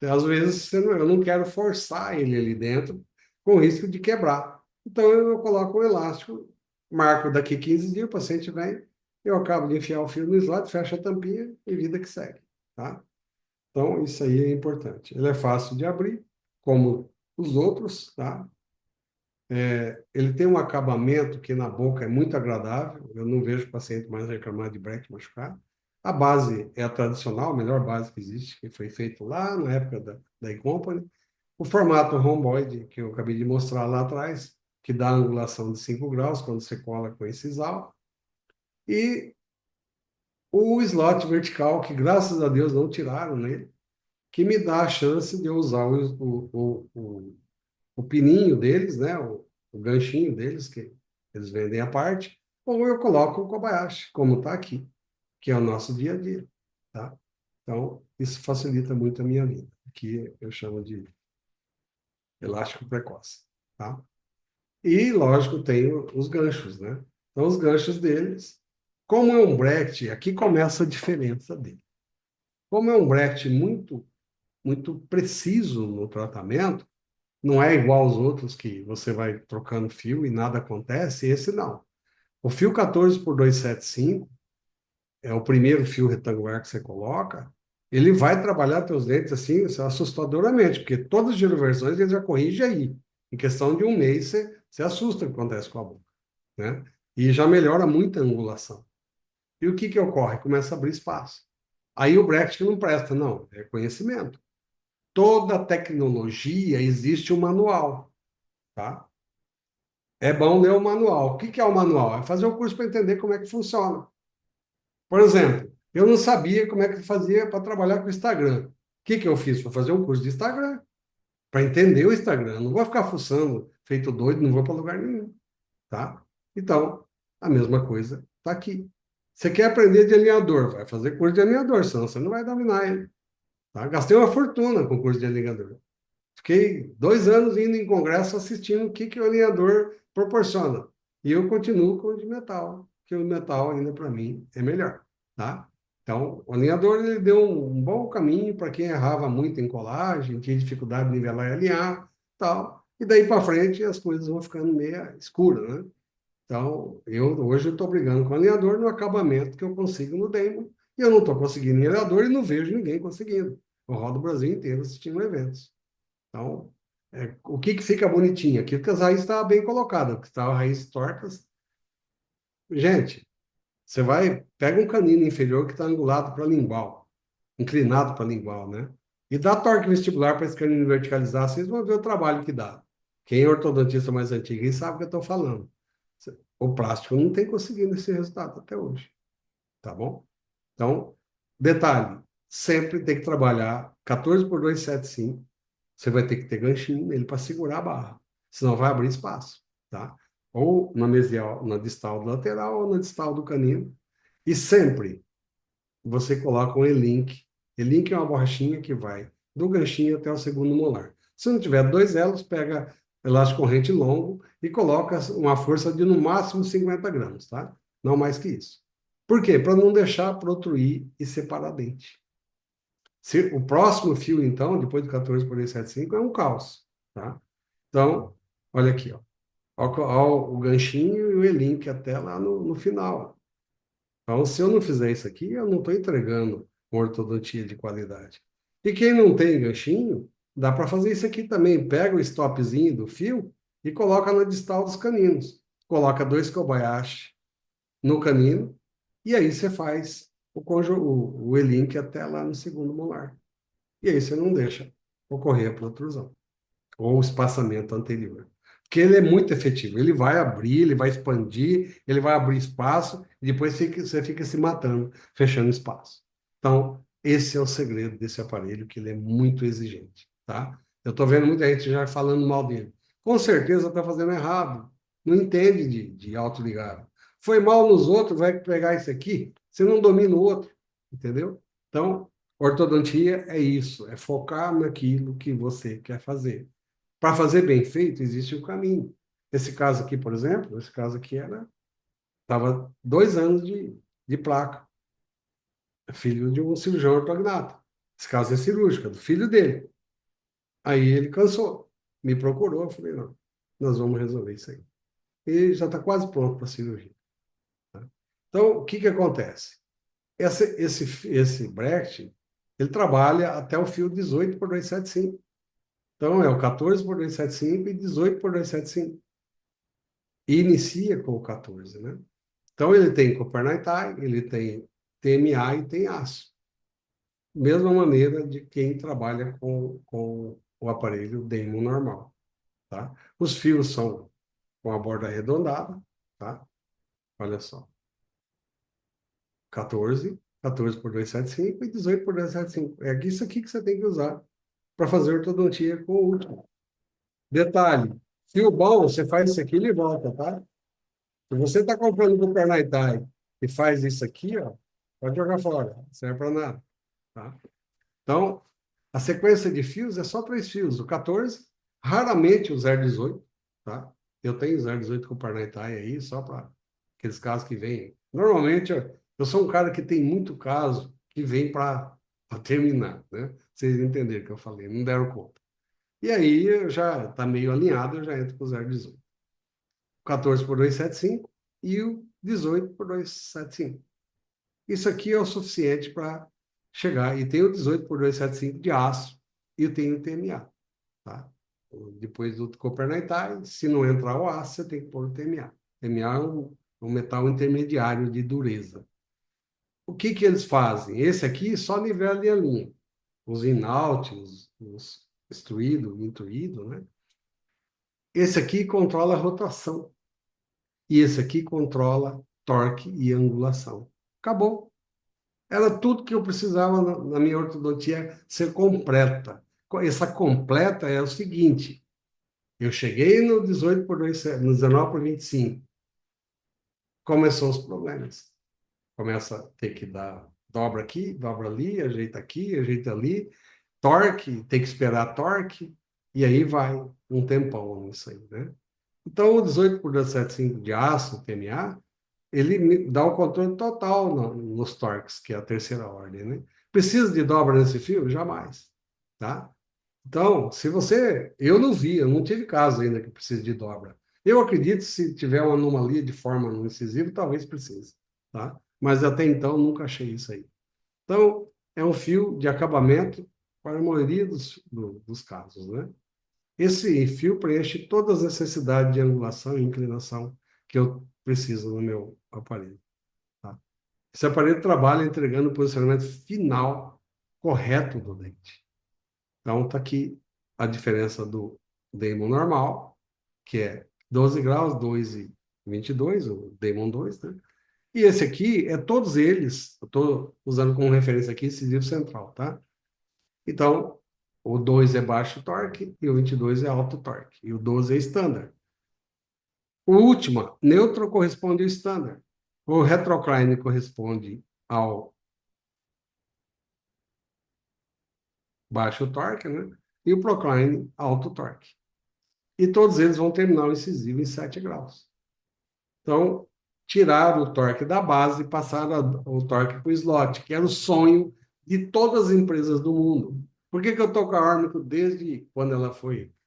Speaker 2: Às vezes eu não quero forçar ele ali dentro com risco de quebrar. Então eu coloco um elástico, marco daqui 15 dias, o paciente vem, eu acabo de enfiar o fio no slot, fecho a tampinha e vida que segue, tá? Então isso aí é importante. Ele é fácil de abrir, como os outros, tá? Ele tem um acabamento que na boca é muito agradável. Eu não vejo paciente mais reclamar de breque machucado. A base é a tradicional, a melhor base que existe, que foi feito lá na época da E-Company. O formato rhomboide, que eu acabei de mostrar lá atrás, que dá angulação de 5 graus quando você cola com esse sisal. E o slot vertical, que graças a Deus não tiraram nele, que me dá a chance de eu usar o pininho deles, né? O ganchinho deles, que eles vendem à parte, ou eu coloco o Kobayashi, como está aqui, que é o nosso dia a dia, tá? Então, isso facilita muito a minha vida, que eu chamo de elástico precoce, tá? E, lógico, tem os ganchos, né? Então, os ganchos deles, como é um bracket, aqui começa a diferença dele. Como é um bracket muito preciso no tratamento, não é igual aos outros que você vai trocando fio e nada acontece, esse não. O fio 14 por 275 é o primeiro fio retangular que você coloca, ele vai trabalhar teus dentes assim, assustadoramente, porque todas as giroversões ele já corrige aí. Em questão de um mês, você assusta o que acontece com a boca, né? E já melhora muito a angulação. E o que que ocorre? Começa a abrir espaço. Aí o bracket não presta, não, é conhecimento. Toda tecnologia existe um manual, tá? É bom ler o manual. O que que é o manual? É fazer o curso para entender como é que funciona. Por exemplo, eu não sabia como é que fazia para trabalhar com o Instagram. O que que eu fiz? Para fazer um curso de Instagram, para entender o Instagram. Eu não vou ficar fuçando, feito doido, não vou para lugar nenhum, tá? Então, a mesma coisa está aqui. Você quer aprender de alinhador, vai fazer curso de alinhador, senão você não vai dominar ele, tá? Gastei uma fortuna com o curso de alinhador. Fiquei 2 anos indo em congresso assistindo o que que o alinhador proporciona. E eu continuo com o de metal, que o metal ainda para mim é melhor, tá? Então, o alinhador ele deu um bom caminho para quem errava muito em colagem, tinha dificuldade de nivelar e alinhar, tal. E daí para frente as coisas vão ficando meio escuras, né? Então, hoje eu estou brigando com o alinhador no acabamento que eu consigo no Damon, e eu não estou conseguindo em alinhador e não vejo ninguém conseguindo. Eu rodo o Brasil inteiro assistindo eventos. Então, o que que fica bonitinho? Aquilo que as raízes estavam bem colocadas, que estavam raízes tortas. Gente, você vai, pega um canino inferior que está angulado para lingual, inclinado para lingual, né? E dá torque vestibular para esse canino verticalizar, vocês vão ver o trabalho que dá. Quem é ortodontista mais antigo aí sabe o que eu estou falando. O plástico não tem conseguido esse resultado até hoje, tá bom? Então, detalhe, sempre tem que trabalhar 14 por 275. Você vai ter que ter ganchinho nele para segurar a barra, senão vai abrir espaço, tá? Ou na mesial, na distal do lateral ou na distal do canino. E sempre você coloca um E-link. E-link é uma borrachinha que vai do ganchinho até o segundo molar. Se não tiver dois elos, pega elástico corrente longo e coloca uma força de no máximo 50 gramas, tá? Não mais que isso. Por quê? Para não deixar protruir e separar dente. O próximo fio, então, depois do 14 por 75, é um caos, tá? Então, olha aqui, ó. Ó o ganchinho e o E-link até lá no final. Então, se eu não fizer isso aqui, eu não estou entregando uma ortodontia de qualidade. E quem não tem ganchinho, dá para fazer isso aqui também. Pega o stopzinho do fio e coloca na distal dos caninos. Coloca 2 Kobayashi no canino e aí você faz o E-link até lá no segundo molar. E aí você não deixa ocorrer a protrusão ou o espaçamento anterior. Porque ele é muito efetivo. Ele vai abrir, ele vai expandir, ele vai abrir espaço e depois você fica se matando, fechando espaço. Então, esse é o segredo desse aparelho, que ele é muito exigente, tá? Eu estou vendo muita gente já falando mal dele. Com certeza está fazendo errado. Não entende de autoligável. Foi mal nos outros, vai pegar isso aqui, você não domina o outro, entendeu? Então, ortodontia é isso, é focar naquilo que você quer fazer. Para fazer bem feito, existe um caminho. Esse caso aqui, por exemplo, esse caso aqui estava 2 anos de placa, filho de um cirurgião ortognato. Esse caso é cirúrgico, é do filho dele. Aí ele cansou, me procurou, eu falei, não, nós vamos resolver isso aí. E já está quase pronto para a cirurgia. Tá? Então, o que que acontece? Esse Brecht, ele trabalha até o fio 18 por 275. Então, é o 14 por 275 e 18 por 275. E inicia com o 14, né? Então, ele tem Copernitai, ele tem TMA e tem aço. Mesma maneira de quem trabalha com o aparelho Damon normal, tá? Os fios são com a borda arredondada, tá? Olha só. 14. 14 por 275 e 18 por 275. É isso aqui que você tem que usar para fazer ortodontia com o último. Detalhe, fio bom, você faz isso aqui e ele volta, tá? Se você está comprando com o Pernaitai e faz isso aqui, ó, pode jogar fora, não serve para nada, tá? Então, a sequência de fios é só 3 fios, o 14, raramente o 018, tá? Eu tenho 018 com o Pernaitai aí, só para aqueles casos que vêm. Normalmente, eu sou um cara que tem muito caso que vem para terminar, né? Vocês entenderam o que eu falei, não deram conta. E aí, eu já está meio alinhado, eu já entro com o 018. 14 por 275 e o 18 por 275. Isso aqui é o suficiente para chegar. E tem o 18 por 275 de aço e eu tenho o TMA, tá? Depois do Copernitai, se não entrar o aço, você tem que pôr o TMA. TMA é um metal intermediário de dureza. O que que eles fazem? Esse aqui só nivela a linha. Os in-out, os extruído, intuído, né? Esse aqui controla a rotação. E esse aqui controla torque e angulação. Acabou. Era tudo que eu precisava na minha ortodontia ser completa. Essa completa é o seguinte: eu cheguei no 18 por 2, no 19 por 25, começou os problemas. Começa a ter que dar dobra aqui, dobra ali, aqui, ajeita ali, torque, tem que esperar torque, e aí vai um tempão nisso aí, né? Então, o 18 por 275 de aço, TMA, ele me dá o controle total nos torques, que é a terceira ordem, né? Precisa de dobra nesse fio? Jamais, tá? Então, se você... Eu não vi, eu não tive caso ainda que precise de dobra. Eu acredito que se tiver uma anomalia de forma no incisivo, talvez precise, tá? Mas até então, nunca achei isso aí. Então, é um fio de acabamento para a maioria dos casos, né? Esse fio preenche todas as necessidades de angulação e inclinação que eu preciso no meu aparelho. Tá? Esse aparelho trabalha entregando o posicionamento final correto do dente. Então, está aqui a diferença do Damon normal, que é 12 graus, 2,22, o Damon 2, né? E esse aqui é todos eles, eu estou usando como referência aqui incisivo central, tá? Então, o 2 é baixo torque e o 22 é alto torque. E o 12 é standard. O último, neutro corresponde ao standard. O retrocline corresponde ao baixo torque, né? E o procline, alto torque. E todos eles vão terminar o incisivo em 7 graus. Então, tiraram o torque da base e passaram o torque para o slot, que era o sonho de todas as empresas do mundo. Por que que eu estou com a Ormico desde quando ela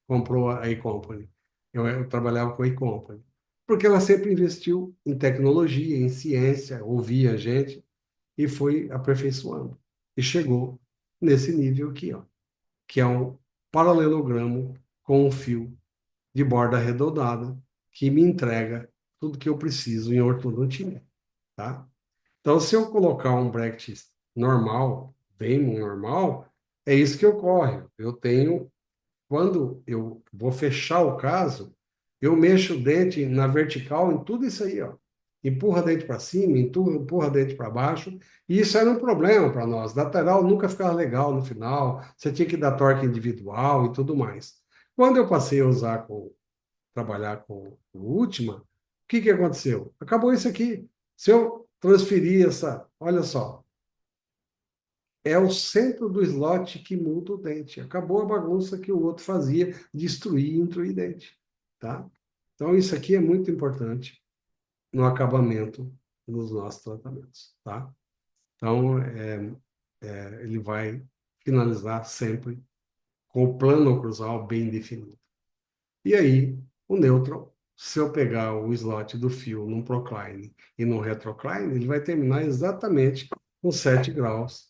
Speaker 2: comprou a E-Company? Eu trabalhava com a E-Company. Porque ela sempre investiu em tecnologia, em ciência, ouvia a gente e foi aperfeiçoando. E chegou nesse nível aqui, ó, que é um paralelogramo com um fio de borda arredondada que me entrega tudo que eu preciso em ortodontia, tá? Então, se eu colocar um bracket normal, bem normal, é isso que ocorre. Eu tenho, quando eu vou fechar o caso, eu mexo o dente na vertical em tudo isso aí, ó. Empurra dente para cima, empurra dente para baixo, e isso era um problema para nós. Lateral nunca ficava legal no final, você tinha que dar torque individual e tudo mais. Quando eu passei a usar trabalhar com o Ultima, o que que aconteceu? Acabou isso aqui. Se eu transferir essa, olha só, é o centro do slot que muda o dente. Acabou a bagunça que o outro fazia, destruir e intruir dente, tá? Então isso aqui é muito importante no acabamento dos nossos tratamentos, tá? Então ele vai finalizar sempre com o plano oclusal bem definido. E aí, o nêutron, se eu pegar o slot do fio num procline e num retrocline, ele vai terminar exatamente com 7 graus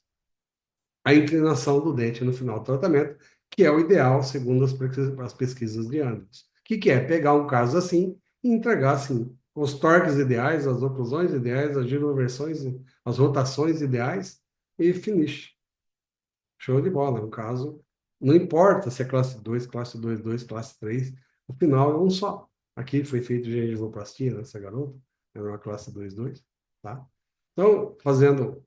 Speaker 2: a inclinação do dente no final do tratamento, que é o ideal segundo as pesquisas de Andrews. O que é? Pegar um caso assim e entregar assim, os torques ideais, as oclusões ideais, as giroversões, as rotações ideais e finish. Show de bola. No caso, não importa se é classe 2, classe 3, o final é um só. Aqui foi feito gengivoplastia nessa garota, era uma classe 2, tá? Então, fazendo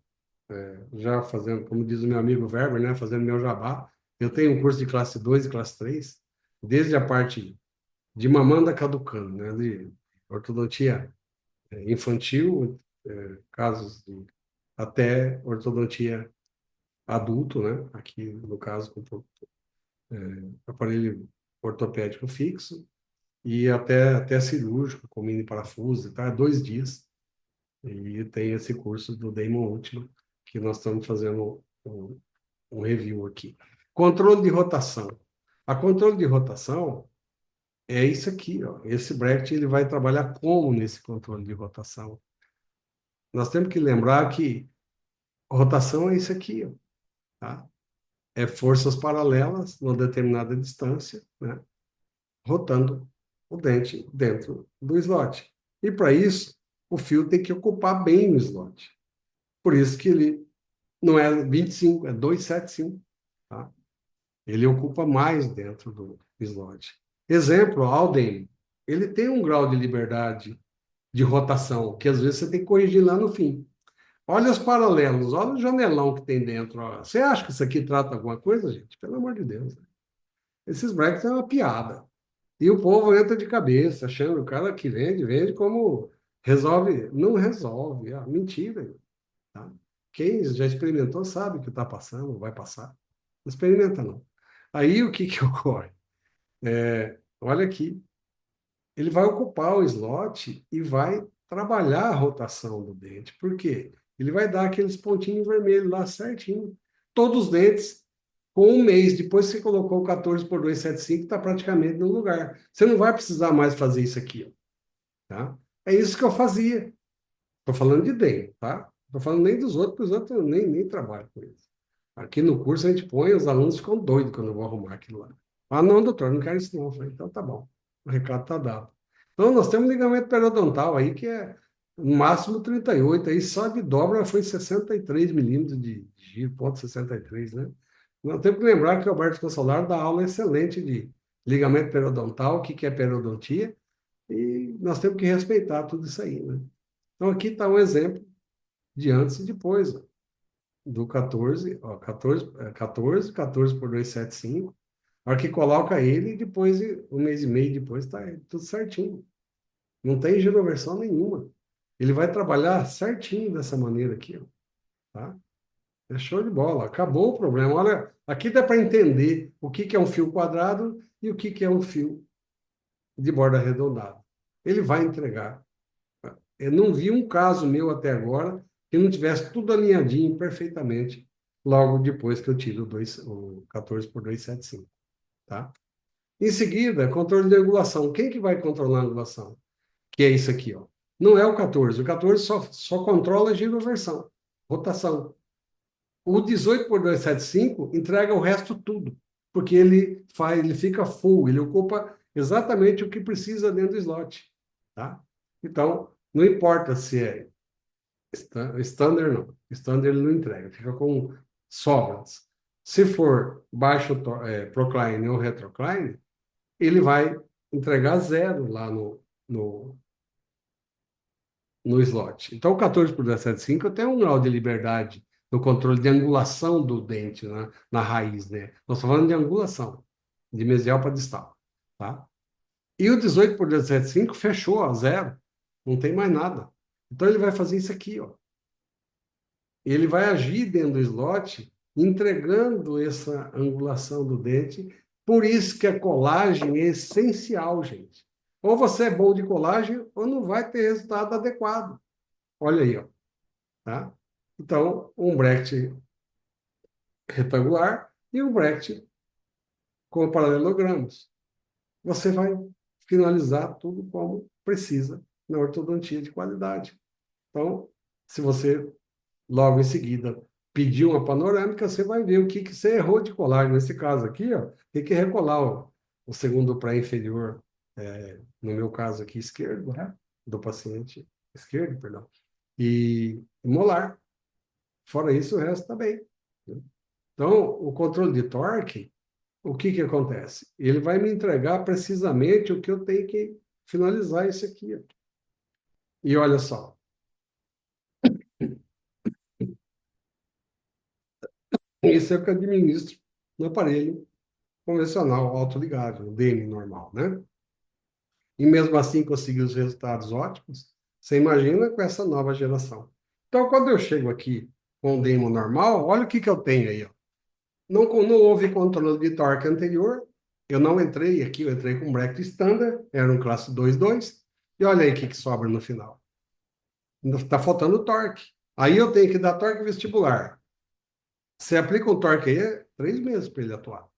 Speaker 2: já fazendo, como diz o meu amigo Weber, né, fazendo meu jabá. Eu tenho um curso de classe 2 e classe 3 desde a parte de mamanda caducando, né, de ortodontia infantil, casos de, até ortodontia adulto, né, aqui no caso com aparelho ortopédico fixo, e até cirúrgico, com mini parafuso, tá? 2 dias. E tem esse curso do Damon Última, que nós estamos fazendo um review aqui. Controle de rotação. A controle de rotação é isso aqui, ó. Esse bracket ele vai trabalhar como nesse controle de rotação? Nós temos que lembrar que rotação é isso aqui, ó, tá? É forças paralelas numa determinada distância, né? Rotando o dente dentro do slot. E para isso, o fio tem que ocupar bem o slot. Por isso que ele não é 25, é 275, tá? Ele ocupa mais dentro do slot. Exemplo, Alden, ele tem um grau de liberdade de rotação, que às vezes você tem que corrigir lá no fim. Olha os paralelos, olha o janelão que tem dentro. Ó. Você acha que isso aqui trata alguma coisa, gente? Pelo amor de Deus. Né? Esses brackets são uma piada. E o povo entra de cabeça, achando o cara que vende, vende como resolve. Não resolve. Ah, mentira. Tá? Quem já experimentou sabe que está passando, vai passar. Não experimenta, não. Aí o que que ocorre? Olha aqui, ele vai ocupar o slot e vai trabalhar a rotação do dente. Por quê? Ele vai dar aqueles pontinhos vermelhos lá certinho. Todos os dentes, com um mês, depois que você colocou o 14 por 275, está praticamente no lugar. Você não vai precisar mais fazer isso aqui, ó, tá? É isso que eu fazia. Estou falando de dente, tá? Estou falando nem dos outros, porque os outros eu nem trabalho com eles. Aqui no curso a gente põe, os alunos ficam doidos quando eu vou arrumar aquilo lá. Ah, não, doutor, não quero isso não. Eu falei, então tá bom, o recado está dado. Então nós temos ligamento periodontal aí que é no máximo 38, aí só de dobra foi 63 milímetros de giro, ponto 63, né? Nós temos que lembrar que o Alberto Consolaro dá aula excelente de ligamento periodontal, o que que é periodontia, e nós temos que respeitar tudo isso aí, né? Então aqui está um exemplo de antes e depois, ó, do 14, ó, 14 por 275. A hora que coloca ele, depois, um mês e meio depois, está tudo certinho. Não tem giroversão nenhuma. Ele vai trabalhar certinho dessa maneira aqui, ó, tá? É show de bola. Acabou o problema. Olha, aqui dá para entender o que que é um fio quadrado e o que que é um fio de borda arredondada. Ele vai entregar. Eu não vi um caso meu até agora que não tivesse tudo alinhadinho perfeitamente logo depois que eu tiro o 14 por 275, tá? Em seguida, controle de angulação. Quem que vai controlar a angulação? Que é isso aqui, ó. Não é o 14. O 14 só controla a giroversão, rotação. O 18 por 275 entrega o resto tudo, porque ele fica full, ele ocupa exatamente o que precisa dentro do slot, tá? Então, não importa se é Standard não. Standard ele não entrega, fica com sobras. Se for baixo procline ou retrocline, ele vai entregar zero lá no slot. Então, o 14 por 17,5 tem um grau de liberdade no controle de angulação do dente na raiz, né? Nós estamos falando de angulação, de mesial para distal, tá? E o 18 por 17,5 fechou a zero, não tem mais nada. Então, ele vai fazer isso aqui, ó. Ele vai agir dentro do slot, entregando essa angulação do dente. Por isso que a colagem é essencial, gente. Ou você é bom de colagem, ou não vai ter resultado adequado. Olha aí, ó, tá? Então, um bracket retangular e um bracket com paralelogramas. Você vai finalizar tudo como precisa na ortodontia de qualidade. Então, se você logo em seguida pedir uma panorâmica, você vai ver o que que você errou de colar. Nesse caso aqui, ó, tem que recolar o segundo pré-inferior, no meu caso aqui, esquerdo, né? Do paciente esquerdo, perdão, e molar. Fora isso, o resto está bem. Né? Então, o controle de torque, o que que acontece? Ele vai me entregar precisamente o que eu tenho que finalizar isso aqui. Ó. E olha só, Isso é o que eu administro no aparelho convencional, autoligado, o DM normal, né? E mesmo assim conseguir os resultados ótimos, você imagina com essa nova geração. Então, quando eu chego aqui com o demo normal, olha o que que eu tenho aí, ó. Não houve controle de torque anterior, eu não entrei aqui, eu entrei com bracket standard, era um classe 2.2, e olha aí o que que sobra no final. Está faltando torque. Aí eu tenho que dar torque vestibular. Você aplica um torque aí, é 3 meses para ele atuar.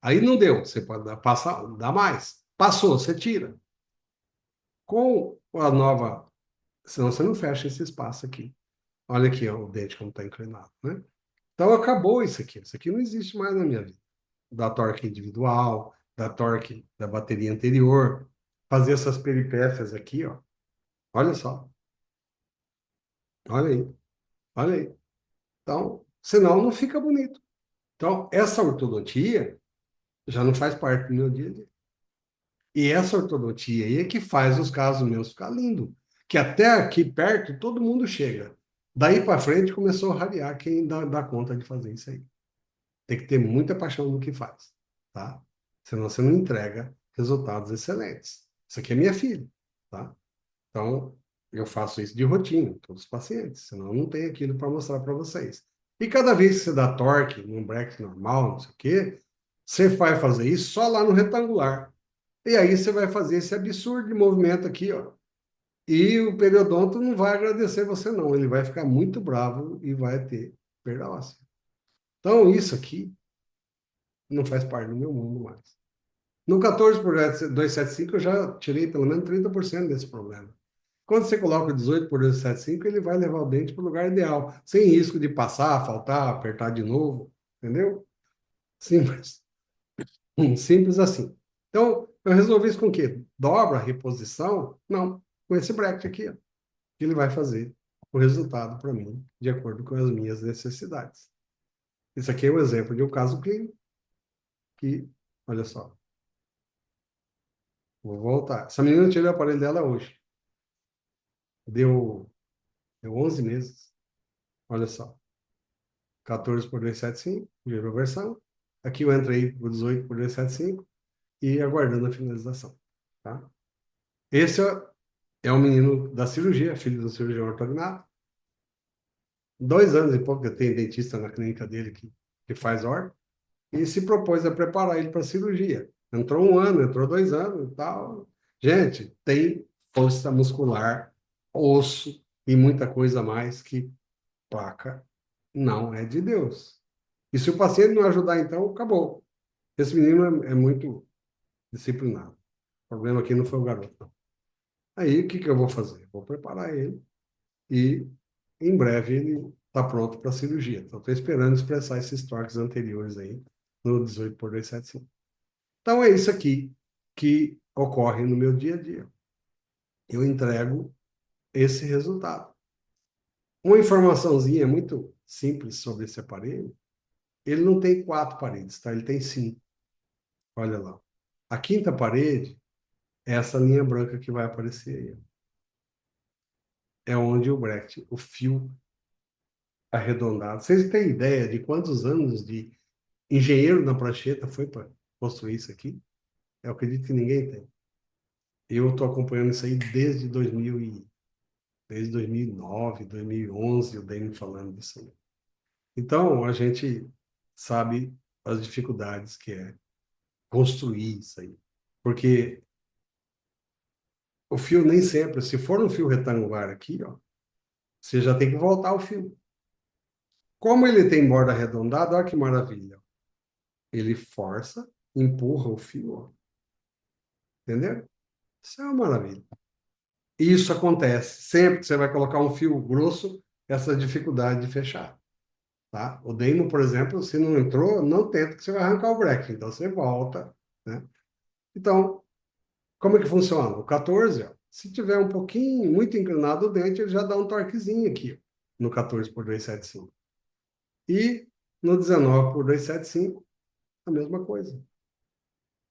Speaker 2: Aí não deu, você pode dar, passar, dar mais. Passou, você tira. Com a nova, senão você não fecha esse espaço aqui. Olha aqui, ó, o dente como está inclinado, né? Então acabou isso aqui. Isso aqui não existe mais na minha vida. Da torque individual, da torque da bateria anterior, fazer essas peripécias aqui, ó. Olha só, olha aí, olha aí. Então, senão não fica bonito. Então, essa ortodontia já não faz parte do meu dia a dia. E essa ortodontia aí é que faz os casos meus ficar lindo. Que até aqui perto todo mundo chega. Daí para frente começou a rarear quem dá conta de fazer isso aí. Tem que ter muita paixão no que faz, tá? Senão você não entrega resultados excelentes. Isso aqui é minha filha, tá? Então, eu faço isso de rotina, todos os pacientes, senão eu não tenho aquilo para mostrar para vocês. E cada vez que você dá torque num bracket normal, não sei o quê, você vai fazer isso só lá no retangular. E aí você vai fazer esse absurdo de movimento aqui, ó. E o periodonto não vai agradecer você, não. Ele vai ficar muito bravo e vai ter perda óssea. Então, isso aqui não faz parte do meu mundo mais. No 14 por 275, eu já tirei pelo menos 30% desse problema. Quando você coloca o 18 por 275, ele vai levar o dente para o lugar ideal, sem risco de passar, faltar, apertar de novo, entendeu? Simples. Simples assim. Então, eu resolvi isso com o quê? Dobra a reposição? Não, com esse bracket aqui, ó, que ele vai fazer o resultado para mim, de acordo com as minhas necessidades. Isso aqui é um exemplo de um caso clínico que, olha só, vou voltar. Essa menina tirou o aparelho dela hoje. Deu, deu 11 meses. Olha só. 14 por 275, gerou versão. Aqui eu entrei por 18 por 275 e aguardando a finalização. Tá? Esse é o menino da cirurgia, filho do cirurgião ortognato. 2 anos e pouco que tem dentista na clínica dele que faz orto. E se propôs a preparar ele para a cirurgia. Entrou 1 ano, entrou 2 anos e tal. Gente, tem força muscular, osso e muita coisa mais que placa não é de Deus. E se o paciente não ajudar, então, acabou. Esse menino é muito disciplinado. O problema aqui não foi o garoto, não. Aí, o que que eu vou fazer? Vou preparar ele e, em breve, ele está pronto para a cirurgia. Então, estou esperando expressar esses torques anteriores aí no 18 por 275. Então, é isso aqui que ocorre no meu dia a dia. Eu entrego esse resultado. Uma informaçãozinha muito simples sobre esse aparelho, ele não tem 4 paredes, tá? Ele tem 5. Olha lá. A quinta parede é essa linha branca que vai aparecer aí. É onde o bracket, o fio arredondado. Vocês têm ideia de quantos anos de engenheiro na prancheta foi para construir isso aqui? Eu acredito que ninguém tem. Eu estou acompanhando isso aí desde 2009, 2011, o Dani falando disso aí. Então, a gente sabe as dificuldades que é construir isso aí. Porque o fio nem sempre, se for um fio retangular aqui, ó, você já tem que voltar o fio. Como ele tem borda arredondada, olha que maravilha. Ele força, empurra o fio, ó. Entendeu? Isso é uma maravilha. Isso acontece sempre que você vai colocar um fio grosso, essa dificuldade de fechar, tá? O Damon, por exemplo, se não entrou, não tenta que você vai arrancar o breque, então você volta, né? Então, como é que funciona? O 14, ó, se tiver um pouquinho, muito inclinado o dente, ele já dá um torquezinho aqui, ó, no 14 por 275. E no 19 por 275, a mesma coisa.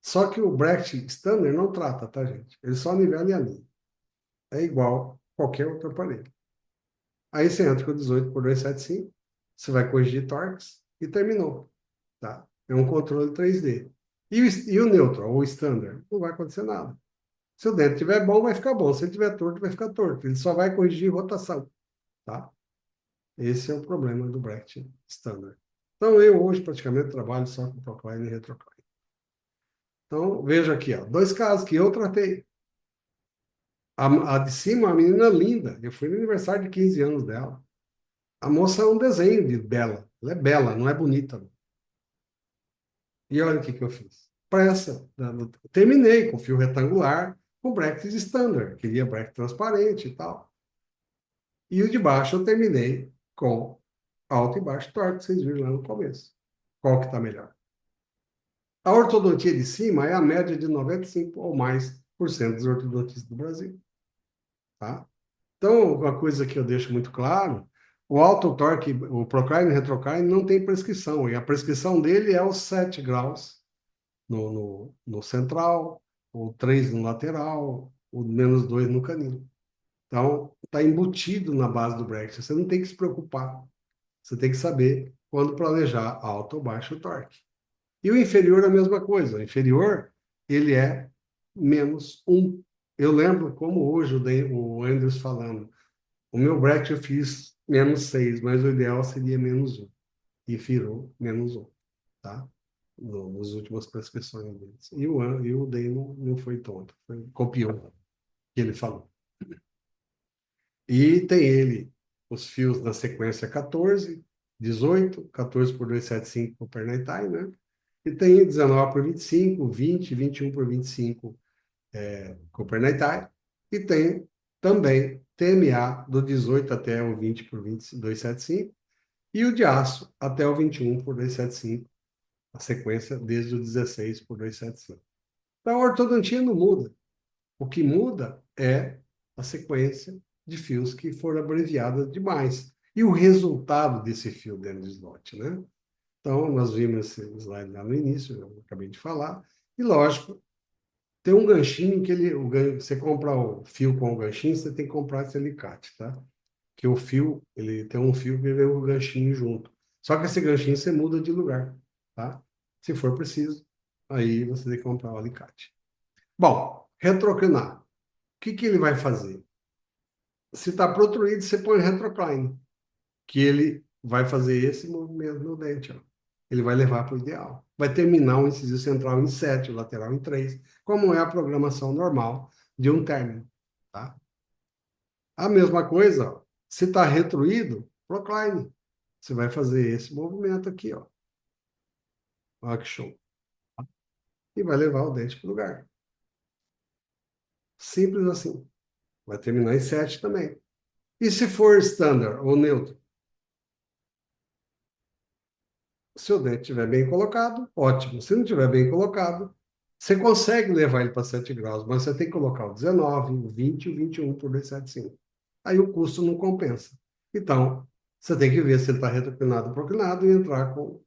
Speaker 2: Só que o bracket standard não trata, tá, gente? Ele só nivela e alinha. É igual qualquer outro aparelho. Aí você entra com 18 por 275, você vai corrigir torques, e terminou, tá? É um controle 3D. E o neutro, ou o standard, não vai acontecer nada. Se o dente estiver bom, vai ficar bom. Se ele estiver torto, vai ficar torto. Ele só vai corrigir rotação, tá? Esse é o problema do bracket standard. Então, eu hoje praticamente trabalho só com Procline e Retrocline. Então, veja aqui, ó, dois casos que eu tratei. A de cima, a menina linda. Eu fui no aniversário de 15 anos dela. A moça é um desenho de bela. Ela é bela, não é bonita. Não. E olha o que eu fiz. Pressa. Terminei com fio retangular, com bracket standard. Queria bracket transparente e tal. E o de baixo eu terminei com alto e baixo torque, vocês viram lá no começo. Qual que está melhor? A ortodontia de cima é a média de 95 ou mais por cento dos ortodontistas do Brasil, tá? Então, uma coisa que eu deixo muito claro, o alto torque, o Procline e o Retrocline não tem prescrição, e a prescrição dele é os 7 graus no central, o 3 no lateral, o -2 no canino. Então, está embutido na base do bracket, você não tem que se preocupar, você tem que saber quando planejar alto ou baixo torque. E o inferior é a mesma coisa. O inferior, ele é -1. Eu lembro como hoje o Andrews falando. O meu bracket eu fiz -6, mas o ideal seria -1. E virou -1, tá? Nas últimas prescrições deles. E o Day não foi tonto, copiou o que ele falou. E tem ele, os fios na sequência 14, 18, 14 por 275 para o Pernitai, né? E tem 19 por 25, 20, 21 por 25 Kubernetes, e tem também TMA do 18 até o 20 por 2275 e o de aço até o 21 por 275, a sequência desde o 16 por 275. Então, a ortodontia não muda. O que muda é a sequência de fios que foram abreviadas demais. E o resultado desse fio dentro do slot, né? Então, nós vimos esse slide lá no início, eu acabei de falar. E, lógico, tem um ganchinho que você compra o fio com o ganchinho, você tem que comprar esse alicate, tá? Que o fio, ele tem um fio que vem com o ganchinho junto. Só que esse ganchinho você muda de lugar, tá? Se for preciso, aí você tem que comprar o alicate. Bom, retroclinar. O que que ele vai fazer? Se está protruído, você põe retrocline, que ele vai fazer esse movimento no dente, ó. Ele vai levar para o ideal. Vai terminar o incisivo central em 7, o lateral em 3, como é a programação normal de um término, tá? A mesma coisa, ó, se está retruído, procline. Você vai fazer esse movimento aqui, ó. Olha que show. E vai levar o dente para o lugar. Simples assim. Vai terminar em 7 também. E se for standard ou neutro? Se o dente estiver bem colocado, ótimo. Se não estiver bem colocado, você consegue levar ele para 7 graus, mas você tem que colocar o 19, o 20 e o 21 por 275. Aí o custo não compensa. Então, você tem que ver se ele está retoclinado ou proclinado e entrar com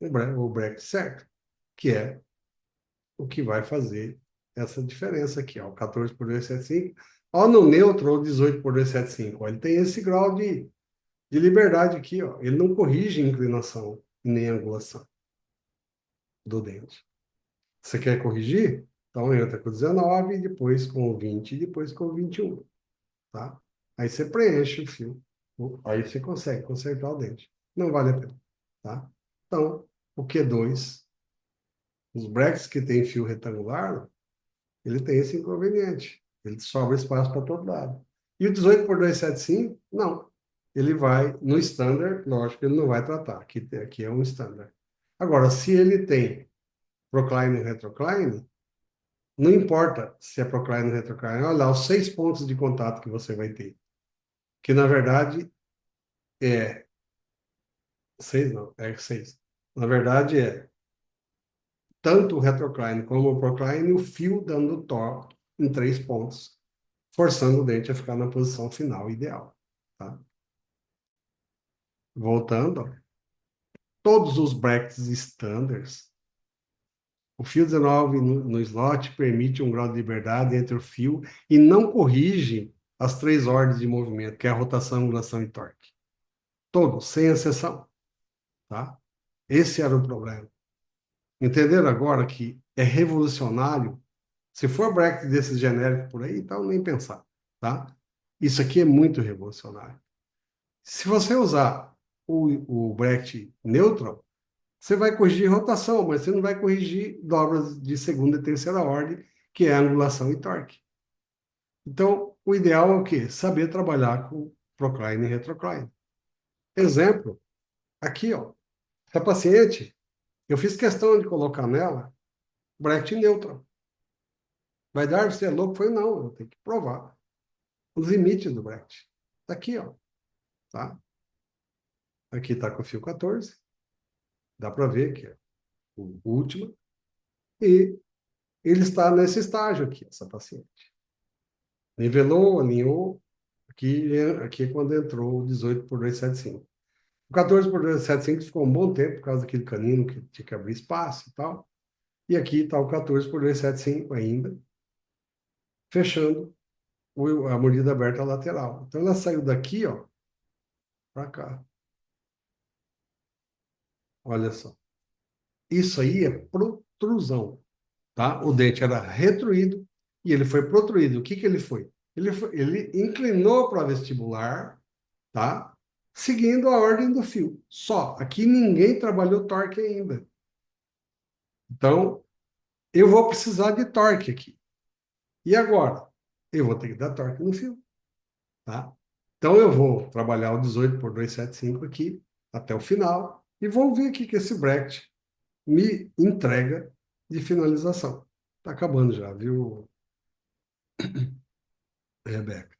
Speaker 2: o bracket certo, que é o que vai fazer essa diferença aqui, ó, o 14 por 275. Ó, no neutro, ou 18 por 275, ó, ele tem esse grau de liberdade aqui, ó. Ele não corrige inclinação nem angulação do dente. Você quer corrigir? Então entra com 19, depois com o 20 e depois com o 21, tá? Aí você preenche o fio. Aí você consegue consertar o dente. Não vale a pena, tá? Então, o Q2, os brackets que tem fio retangular, ele tem esse inconveniente. Ele sobra espaço para todo lado. E o 18 por 275, não. Ele vai no standard, lógico que ele não vai tratar. Aqui é um standard. Agora, se ele tem procline e retrocline, não importa se é procline ou retrocline, olha lá, os 6 pontos de contato que você vai ter. Que na verdade é 6, não, é 6. Na verdade é tanto o retrocline como o procline, o fio dando toque em 3 pontos, forçando o dente a ficar na posição final ideal. Tá? Voltando, ó, todos os brackets standards, o fio 19 no slot permite um grau de liberdade entre o fio e não corrige as 3 ordens de movimento, que é a rotação, angulação e torque. Todos, sem exceção. Tá? Esse era o problema. Entenderam agora que é revolucionário? Se for bracket desses genéricos por aí, então nem pensar, tá? Isso aqui é muito revolucionário. Se você usar o bracket neutral, você vai corrigir rotação, mas você não vai corrigir dobras de segunda e terceira ordem, que é angulação e torque. Então, o ideal é o quê? Saber trabalhar com procline e retrocline. Exemplo, aqui, ó. Essa paciente, eu fiz questão de colocar nela bracket neutral. Vai dar, você é louco? Foi não, eu tenho que provar os limites do bracket. Tá aqui, ó, tá? Aqui tá com o fio 14, dá para ver que é o último, e ele está nesse estágio aqui, essa paciente. Nivelou, alinhou, aqui é quando entrou o 18 por 275. O 14 por 275 ficou um bom tempo por causa daquele canino que tinha que abrir espaço e tal. E aqui está o 14 por 275 ainda, fechando a mordida aberta lateral. Então ela saiu daqui, ó, para cá. Olha só. Isso aí é protrusão, tá? O dente era retruído e ele foi protruído. O que que ele foi? Ele inclinou para vestibular, tá? Seguindo a ordem do fio. Só. Aqui ninguém trabalhou torque ainda. Então, eu vou precisar de torque aqui. E agora? Eu vou ter que dar torque no fio, tá? Então, eu vou trabalhar o 18 por 275 aqui até o final e vou ver aqui que esse bracket me entrega de finalização. Tá acabando já, viu, Rebeca?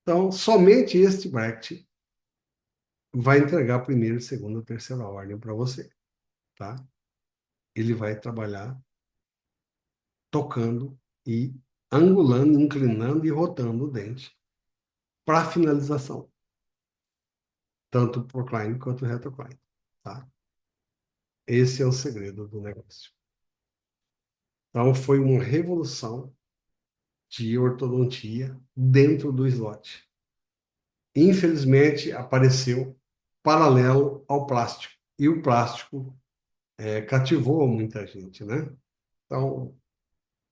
Speaker 2: Então, somente este bracket vai entregar a primeira, segunda, terceira ordem para você, tá? Ele vai trabalhar tocando e angulando, inclinando e rotando o dente para finalização, tanto o procline quanto o retrocline, tá? Esse é o segredo do negócio. Então, foi uma revolução de ortodontia dentro do slot. Infelizmente, apareceu paralelo ao plástico. E o plástico cativou muita gente, né? Então,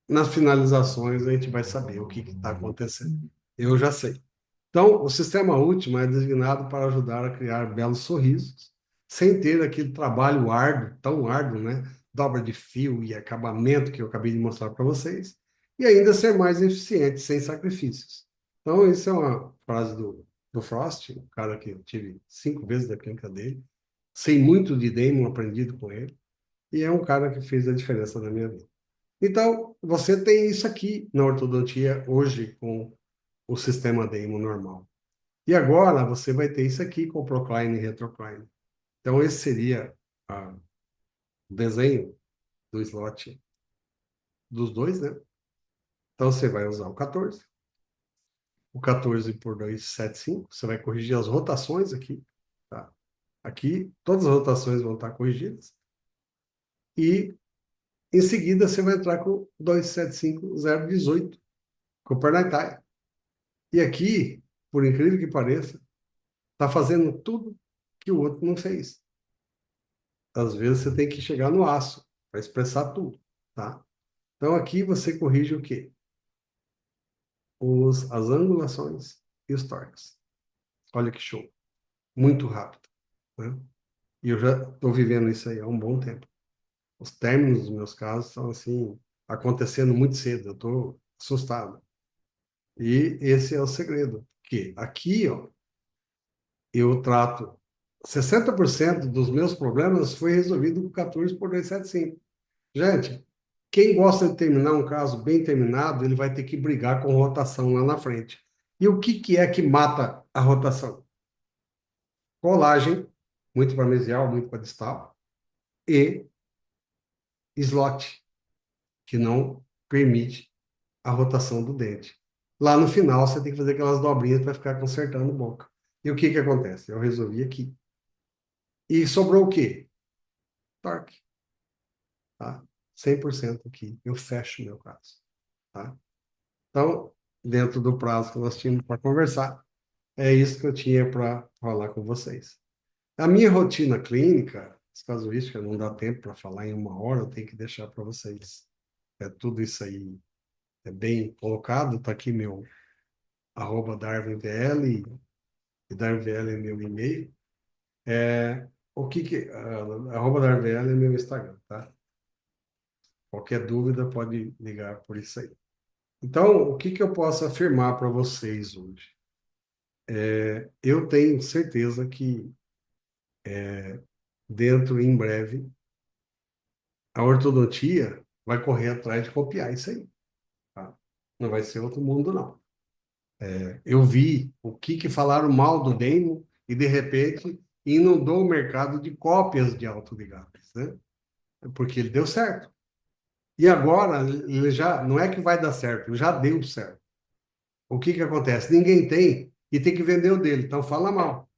Speaker 2: nas finalizações, a gente vai saber o que está acontecendo. Eu já sei. Então, o sistema último é designado para ajudar a criar belos sorrisos, sem ter aquele trabalho árduo, tão árduo, né? Dobra de fio e acabamento que eu acabei de mostrar para vocês, e ainda ser mais eficiente, sem sacrifícios. Então, isso é uma frase do Frost, o cara que eu tive 5 vezes da clínica dele, sei muito de Damon aprendido com ele, e é um cara que fez a diferença na minha vida. Então, você tem isso aqui na ortodontia hoje com o sistema Damon normal. E agora você vai ter isso aqui com o Procline e Retrocline. Então, esse seria o desenho do slot dos dois, né? Então, você vai usar o 14 por 275, você vai corrigir as rotações aqui, tá? Aqui, todas as rotações vão estar corrigidas. E, em seguida, você vai entrar com 275,018, com o Pernatai. E aqui, por incrível que pareça, está fazendo tudo que o outro não fez. Às vezes você tem que chegar no aço para expressar tudo, tá? Então aqui você corrige o quê? As angulações e os torques. Olha que show. Muito rápido, né? E eu já estou vivendo isso aí há um bom tempo. Os términos dos meus casos estão assim, acontecendo muito cedo. Eu estou assustado. E esse é o segredo. Que aqui, ó, eu trato 60% dos meus problemas foi resolvido com 14 por 275. Gente, quem gosta de terminar um caso bem terminado, ele vai ter que brigar com rotação lá na frente. E o que que é que mata a rotação? Colagem, muito para mesial, muito para distal, e slot, que não permite a rotação do dente. Lá no final, você tem que fazer aquelas dobrinhas para ficar consertando boca. E o que que acontece? Eu resolvi aqui. E sobrou o quê? Torque, tá? 100% aqui. Eu fecho meu caso, tá? Então, dentro do prazo que nós tínhamos para conversar, é isso que eu tinha para falar com vocês. A minha rotina clínica, as casuísticas, não dá tempo para falar em uma hora, eu tenho que deixar para vocês. É tudo isso aí é bem colocado, tá aqui meu @DarwinVL, e DarwinVL é meu e-mail. O que que, @DarwinVL é meu Instagram, tá? Qualquer dúvida pode ligar por isso aí. Então, o que que eu posso afirmar para vocês hoje? Eu tenho certeza que dentro, em breve, a ortodontia vai correr atrás de copiar isso aí, tá? Não vai ser outro mundo, não. Eu vi o que que falaram mal do Demo e, de repente, inundou o mercado de cópias de autoligáveis, né? Porque ele deu certo. E agora, ele já, não é que vai dar certo, ele já deu certo. O que que acontece? Ninguém tem e tem que vender o dele, então fala mal.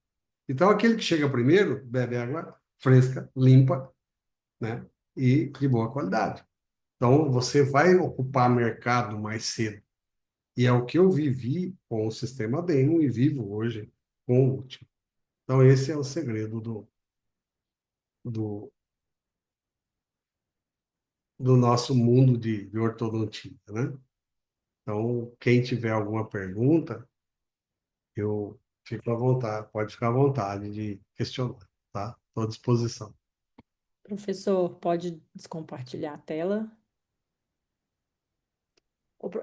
Speaker 2: Então, aquele que chega primeiro, bebe água fresca, limpa, né? E de boa qualidade. Então, você vai ocupar mercado mais cedo. E é o que eu vivi com o sistema Demo e vivo hoje com o último. Então, esse é o segredo do, do nosso mundo de ortodontia, né? Então, quem tiver alguma pergunta, eu fico à vontade, pode ficar à vontade de questionar, tá? Estou à disposição.
Speaker 1: Professor, pode descompartilhar a tela?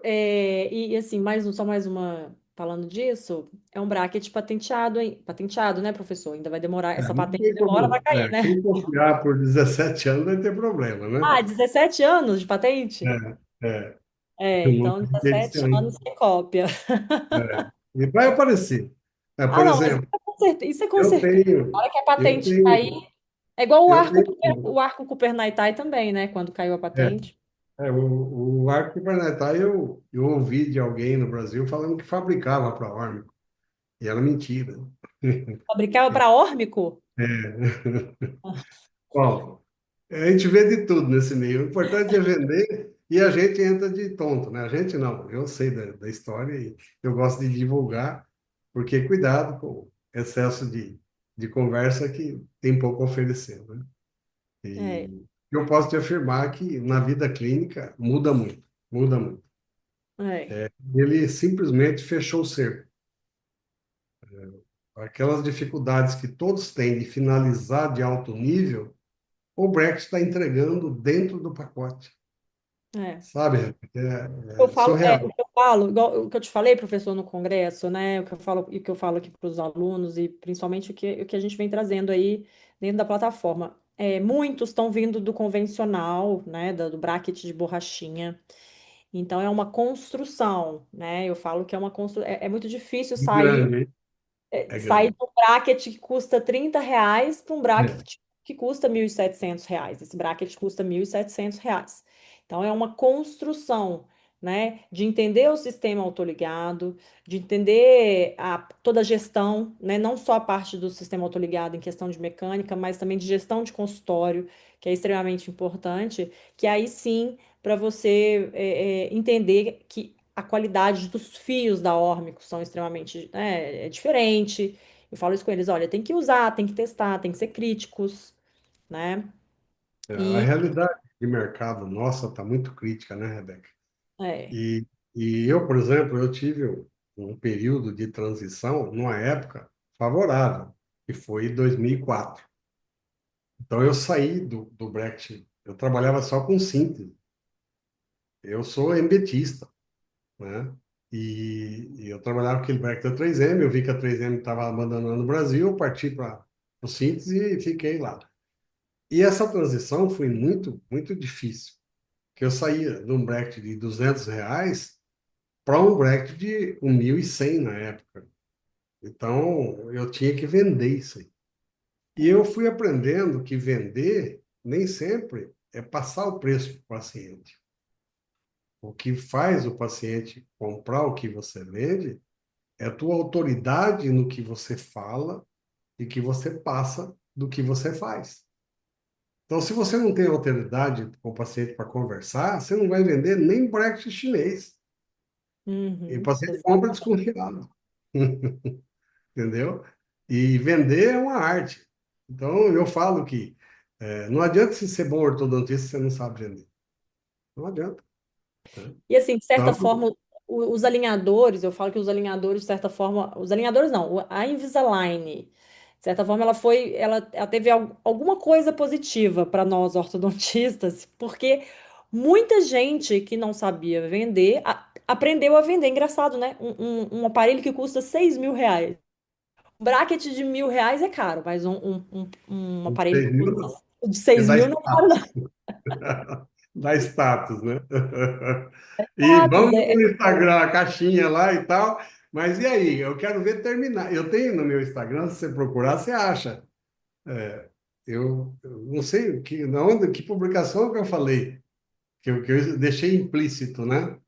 Speaker 1: E assim, só mais uma falando disso, é um bracket patenteado, hein? Patenteado, né, professor? Ainda vai demorar, essa
Speaker 2: Não
Speaker 1: patente
Speaker 2: tem
Speaker 1: demora para
Speaker 2: problema.
Speaker 1: cair, né?
Speaker 2: Quem confiar por 17 anos vai ter problema, né?
Speaker 1: Ah, 17 anos de patente?
Speaker 2: Muito
Speaker 1: Então 17 anos
Speaker 2: interessante.
Speaker 1: sem cópia.
Speaker 2: E vai aparecer.
Speaker 1: Ah,
Speaker 2: Por
Speaker 1: não, mas
Speaker 2: exemplo,
Speaker 1: isso é com
Speaker 2: eu
Speaker 1: certeza. Na
Speaker 2: tenho,
Speaker 1: hora que a
Speaker 2: eu
Speaker 1: patente cair,
Speaker 2: tenho,
Speaker 1: é igual
Speaker 2: eu tenho,
Speaker 1: O arco Kupernetai também, né? Quando caiu a
Speaker 2: é,
Speaker 1: patente.
Speaker 2: o arco Kubernetes, eu ouvi de alguém no Brasil falando que fabricava para Orme, e era mentira.
Speaker 1: Fabricava para órmico?
Speaker 2: Bom, a gente vê de tudo nesse meio. O importante é vender e a gente entra de tonto, né? A gente não. Eu sei da história e eu gosto de divulgar, porque cuidado com o excesso de conversa que tem pouco a oferecer, né?
Speaker 1: É,
Speaker 2: E eu posso te afirmar que na vida clínica muda muito, muda muito.
Speaker 1: é,
Speaker 2: Ele simplesmente fechou o cerco. Aquelas dificuldades que todos têm de finalizar de alto nível, o Brecht está entregando dentro do pacote.
Speaker 1: é.
Speaker 2: Sabe?
Speaker 1: Eu
Speaker 2: É
Speaker 1: falo,
Speaker 2: surreal.
Speaker 1: o que eu falo, igual o que eu te falei, professor, no congresso, né? O que eu falo e o que eu falo aqui para os alunos, e principalmente o que a gente vem trazendo aí dentro da plataforma. Muitos estão vindo do convencional, né? Do bracket de borrachinha. Então é uma construção, né? Eu falo que é uma construção. É muito difícil sair
Speaker 2: Grande, hein? É
Speaker 1: sair
Speaker 2: grande.
Speaker 1: de um bracket que custa R$ 30 para um
Speaker 2: É,
Speaker 1: bracket que custa R$ 1.700. Esse bracket custa R$ 1.700. Então, é uma construção, né, de entender o sistema autoligado, de entender toda a gestão, né, não só a parte do sistema autoligado em questão de mecânica, mas também de gestão de consultório, que é extremamente importante, que aí sim, para você entender que a qualidade dos fios da Órmicos são extremamente, é diferente. Eu falo isso com eles, olha, tem que usar, tem que testar, tem que ser críticos, né?
Speaker 2: a
Speaker 1: E
Speaker 2: realidade de mercado nossa está muito crítica, né, Rebeca?
Speaker 1: é,
Speaker 2: E, e eu, por exemplo, eu tive um período de transição numa época favorável, que foi 2004. Então, eu saí do Brecht, eu trabalhava só com síntese. Eu sou embetista, né? E eu trabalhava com aquele Brecht da 3M, eu vi que a 3M estava abandonando o Brasil, eu parti para o síntese e fiquei lá. E essa transição foi muito, muito difícil, que eu saía de um bracket de R$ 200 para um bracket de 1.100 na época. Então, eu tinha que vender isso aí. E eu fui aprendendo que vender nem sempre é passar o preço para o paciente. O que faz o paciente comprar o que você vende é a tua autoridade no que você fala e que você passa do que você faz. Então, se você não tem autoridade com o paciente para conversar, você não vai vender nem bracket chinês. E o
Speaker 1: uhum,
Speaker 2: paciente compra
Speaker 1: exatamente.
Speaker 2: desconfiado, entendeu? E vender é uma arte. Então, eu falo que Não adianta você ser bom ortodontista se você não sabe vender. Não adianta, né?
Speaker 1: E assim, de certa
Speaker 2: Então,
Speaker 1: forma, os alinhadores, eu falo que os alinhadores, de certa forma, os alinhadores não, a Invisalign, de certa forma, ela teve alguma coisa positiva para nós ortodontistas, porque muita gente que não sabia vender aprendeu a vender. Engraçado, né? Um aparelho que custa R$ 6.000. Um bracket de R$ 1.000 é caro, mas um aparelho que
Speaker 2: 6 mil
Speaker 1: custa
Speaker 2: não,
Speaker 1: de
Speaker 2: porque
Speaker 1: seis
Speaker 2: dá
Speaker 1: mil não é caro,
Speaker 2: status.
Speaker 1: não.
Speaker 2: Dá status, né? E
Speaker 1: Exato,
Speaker 2: vamos no Instagram, a caixinha lá e tal. Mas e aí? Eu quero ver terminar. Eu tenho no meu Instagram, se você procurar, você acha. Eu não sei na onde, que publicação que eu falei, que eu deixei implícito, né?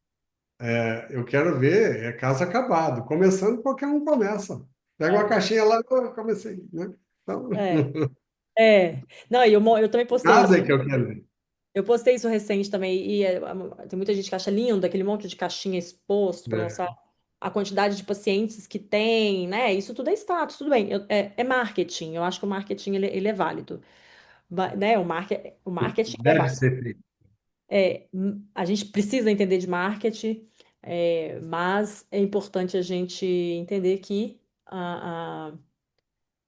Speaker 2: Eu quero ver, é caso acabado. Começando, qualquer um começa. Pega uma
Speaker 1: é,
Speaker 2: caixinha lá, eu comecei, né? Então,
Speaker 1: é. É. Não, eu também postei
Speaker 2: nada
Speaker 1: isso.
Speaker 2: é que eu quero ver.
Speaker 1: Eu postei isso recente também. E tem muita gente que acha lindo aquele monte de caixinha exposto para mostrar
Speaker 2: É,
Speaker 1: a quantidade de pacientes que tem, né? Isso tudo é status, tudo bem. É marketing. Eu acho que o marketing ele é válido. Né? O marketing é
Speaker 2: deve
Speaker 1: válido.
Speaker 2: ser feito.
Speaker 1: A gente precisa entender de marketing, mas é importante a gente entender que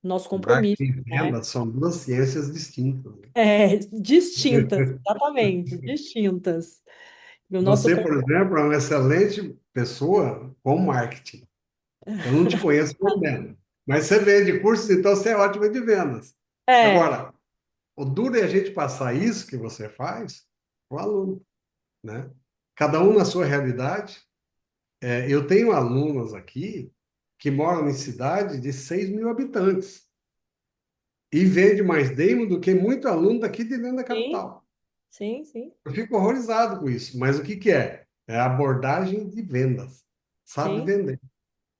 Speaker 1: nosso compromisso,
Speaker 2: Marketing e
Speaker 1: né?
Speaker 2: venda são duas ciências distintas.
Speaker 1: Distintas, exatamente, distintas. E o nosso
Speaker 2: Você, por exemplo, é uma excelente pessoa com marketing. Eu não te conheço vendendo, mas você vende cursos, então você é ótimo de vendas.
Speaker 1: é,
Speaker 2: Agora, o duro é a gente passar isso que você faz para o aluno, né? Cada um na sua realidade. Eu tenho alunos aqui que moram em cidade de 6 mil habitantes e vende mais demo do que muito aluno daqui de dentro da
Speaker 1: sim,
Speaker 2: capital.
Speaker 1: sim, sim,
Speaker 2: Eu fico horrorizado com isso, mas o que que é? É abordagem de vendas. Sabe
Speaker 1: sim,
Speaker 2: vender.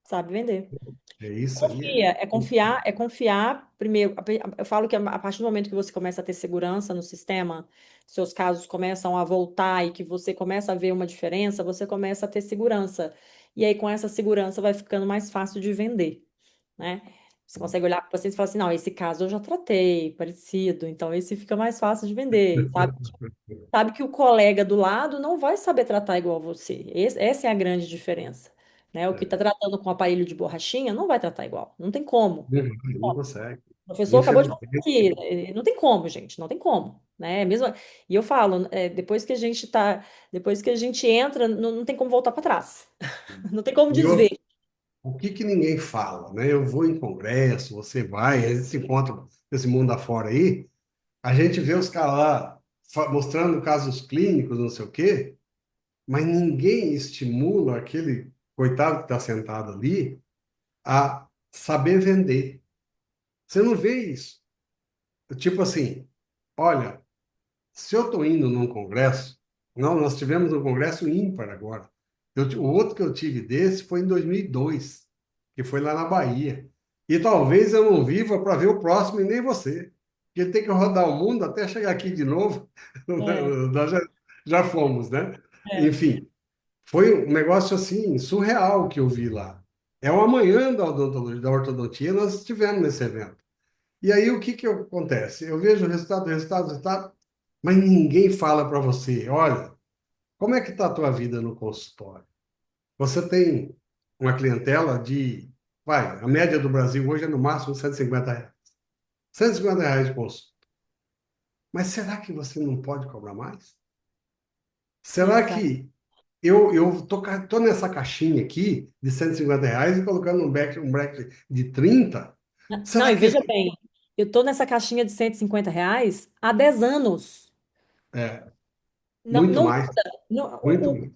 Speaker 1: sabe vender.
Speaker 2: É isso aí.
Speaker 1: Confia, é confiar primeiro. Eu falo que a partir do momento que você começa a ter segurança no sistema, seus casos começam a voltar e que você começa a ver uma diferença, você começa a ter segurança. E aí, com essa segurança, vai ficando mais fácil de vender, né? Você consegue olhar para o paciente e falar assim, não, esse caso eu já tratei, parecido, então esse fica mais fácil de vender, sabe que o colega do lado não vai saber tratar igual você. Essa é a grande diferença, né? O que está
Speaker 2: É,
Speaker 1: tratando com aparelho de borrachinha não vai tratar igual. Não tem como.
Speaker 2: não consegue.
Speaker 1: O professor acabou de falar
Speaker 2: Infelizmente,
Speaker 1: aqui, não tem como, gente, não tem como, né? Mesmo, e eu falo, depois que a gente entra, não tem como voltar para trás. Não tem como
Speaker 2: e eu,
Speaker 1: desver.
Speaker 2: o que que ninguém fala, né? Eu vou em congresso, você vai, a gente se encontra nesse mundo afora aí, a gente vê os caras lá mostrando casos clínicos, não sei o quê, mas ninguém estimula aquele coitado que está sentado ali a saber vender. Você não vê isso. Tipo assim, olha, se eu estou indo num congresso, não, nós tivemos um congresso ímpar agora. O outro que eu tive desse foi em 2002, que foi lá na Bahia. E talvez eu não viva para ver o próximo e nem você. Porque tem que rodar o mundo até chegar aqui de novo.
Speaker 1: É,
Speaker 2: Nós já fomos, né?
Speaker 1: é,
Speaker 2: Enfim, foi um negócio assim, surreal que eu vi lá. É o amanhã da odontologia, da ortodontia, nós estivemos nesse evento. E aí o que que acontece? Eu vejo o resultado, resultado, resultado, mas ninguém fala para você, olha, como é que está a tua vida no consultório? Você tem uma clientela a média do Brasil hoje é no máximo R$ 150. R$ 150 de consulta. Mas será que você não pode cobrar mais? Será
Speaker 1: exato.
Speaker 2: que eu tô nessa caixinha aqui de R$ 150 e colocando um break de 30?
Speaker 1: Não,
Speaker 2: Será
Speaker 1: e
Speaker 2: que
Speaker 1: veja bem, eu tô nessa caixinha de R$ 150 há 10 anos.
Speaker 2: é
Speaker 1: Não,
Speaker 2: muito
Speaker 1: não
Speaker 2: mais,
Speaker 1: muda. Não,
Speaker 2: muito mais.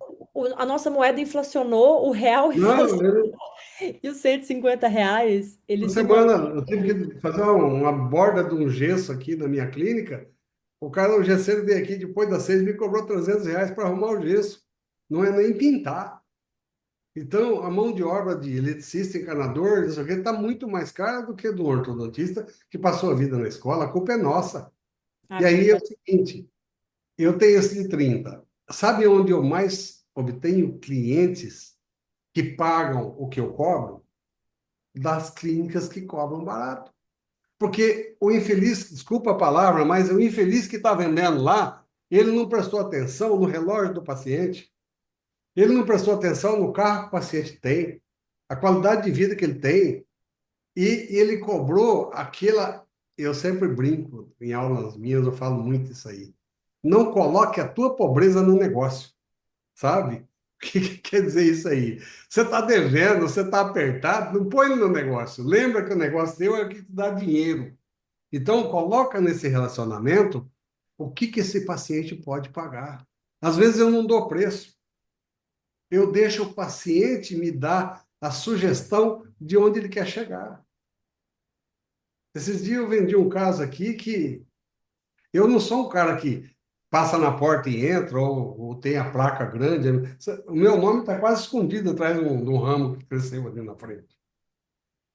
Speaker 1: a nossa moeda inflacionou, o real
Speaker 2: Não,
Speaker 1: inflacionou, e os R$ 150,
Speaker 2: essa
Speaker 1: eles se
Speaker 2: semana
Speaker 1: mantêm.
Speaker 2: eu tive que fazer uma borda de um gesso aqui na minha clínica. O cara, o gesseiro veio aqui depois das 6, me cobrou R$ 300 para arrumar o gesso. Não é nem pintar. Então, a mão de obra de eletricista, encanador, isso aqui, está muito mais cara do que do ortodontista que passou a vida na escola. A culpa é nossa.
Speaker 1: A
Speaker 2: E aí é o
Speaker 1: culpa
Speaker 2: seguinte, eu tenho esse de 30. Sabe onde eu mais obtenho clientes que pagam o que eu cobro? Das clínicas que cobram barato. Porque o infeliz, desculpa a palavra, mas o infeliz que está vendendo lá, ele não prestou atenção no relógio do paciente, ele não prestou atenção no carro que o paciente tem, a qualidade de vida que ele tem, e ele cobrou aquela. Eu sempre brinco em aulas minhas, eu falo muito isso aí. Não coloque a tua pobreza no negócio, sabe? O que quer dizer isso aí? Você está devendo, você está apertado, não põe no negócio. Lembra que o negócio teu é o que te dá dinheiro. Então, coloca nesse relacionamento o que esse paciente pode pagar. Às vezes eu não dou preço, eu deixo o paciente me dar a sugestão de onde ele quer chegar. Esses dias eu vendi um caso aqui que eu não sou um cara que passa na porta e entra, ou tem a placa grande. O meu nome está quase escondido atrás de um ramo que cresceu ali na frente.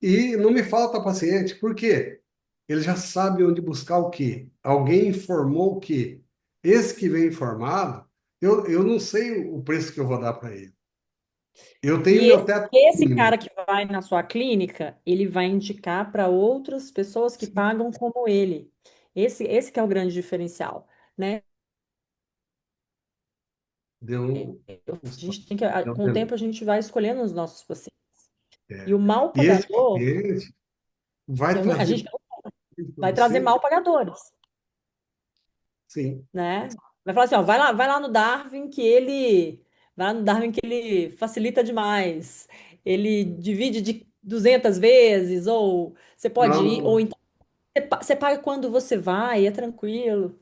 Speaker 2: E não me falta paciente, por quê? Ele já sabe onde buscar o quê? Alguém informou o quê? Esse que vem informado, eu não sei o preço que eu vou dar para ele. Eu tenho
Speaker 1: E
Speaker 2: meu teto
Speaker 1: esse
Speaker 2: mínimo.
Speaker 1: cara que vai na sua clínica, ele vai indicar para outras pessoas que pagam como ele. Esse que é o grande diferencial, né?
Speaker 2: Deu,
Speaker 1: A gente tem que,
Speaker 2: deu
Speaker 1: com o tempo,
Speaker 2: tempo.
Speaker 1: a gente vai escolhendo os nossos pacientes. E
Speaker 2: É.
Speaker 1: o mal
Speaker 2: E esse
Speaker 1: pagador,
Speaker 2: paciente vai
Speaker 1: a
Speaker 2: trazer
Speaker 1: gente
Speaker 2: para
Speaker 1: vai trazer
Speaker 2: você.
Speaker 1: mal pagadores,
Speaker 2: Sim.
Speaker 1: né? Vai falar assim, ó, vai lá no Darwin que ele facilita demais. Ele divide de 200 vezes, ou você pode
Speaker 2: Não,
Speaker 1: ir, ou
Speaker 2: não.
Speaker 1: então você paga quando você vai, é tranquilo,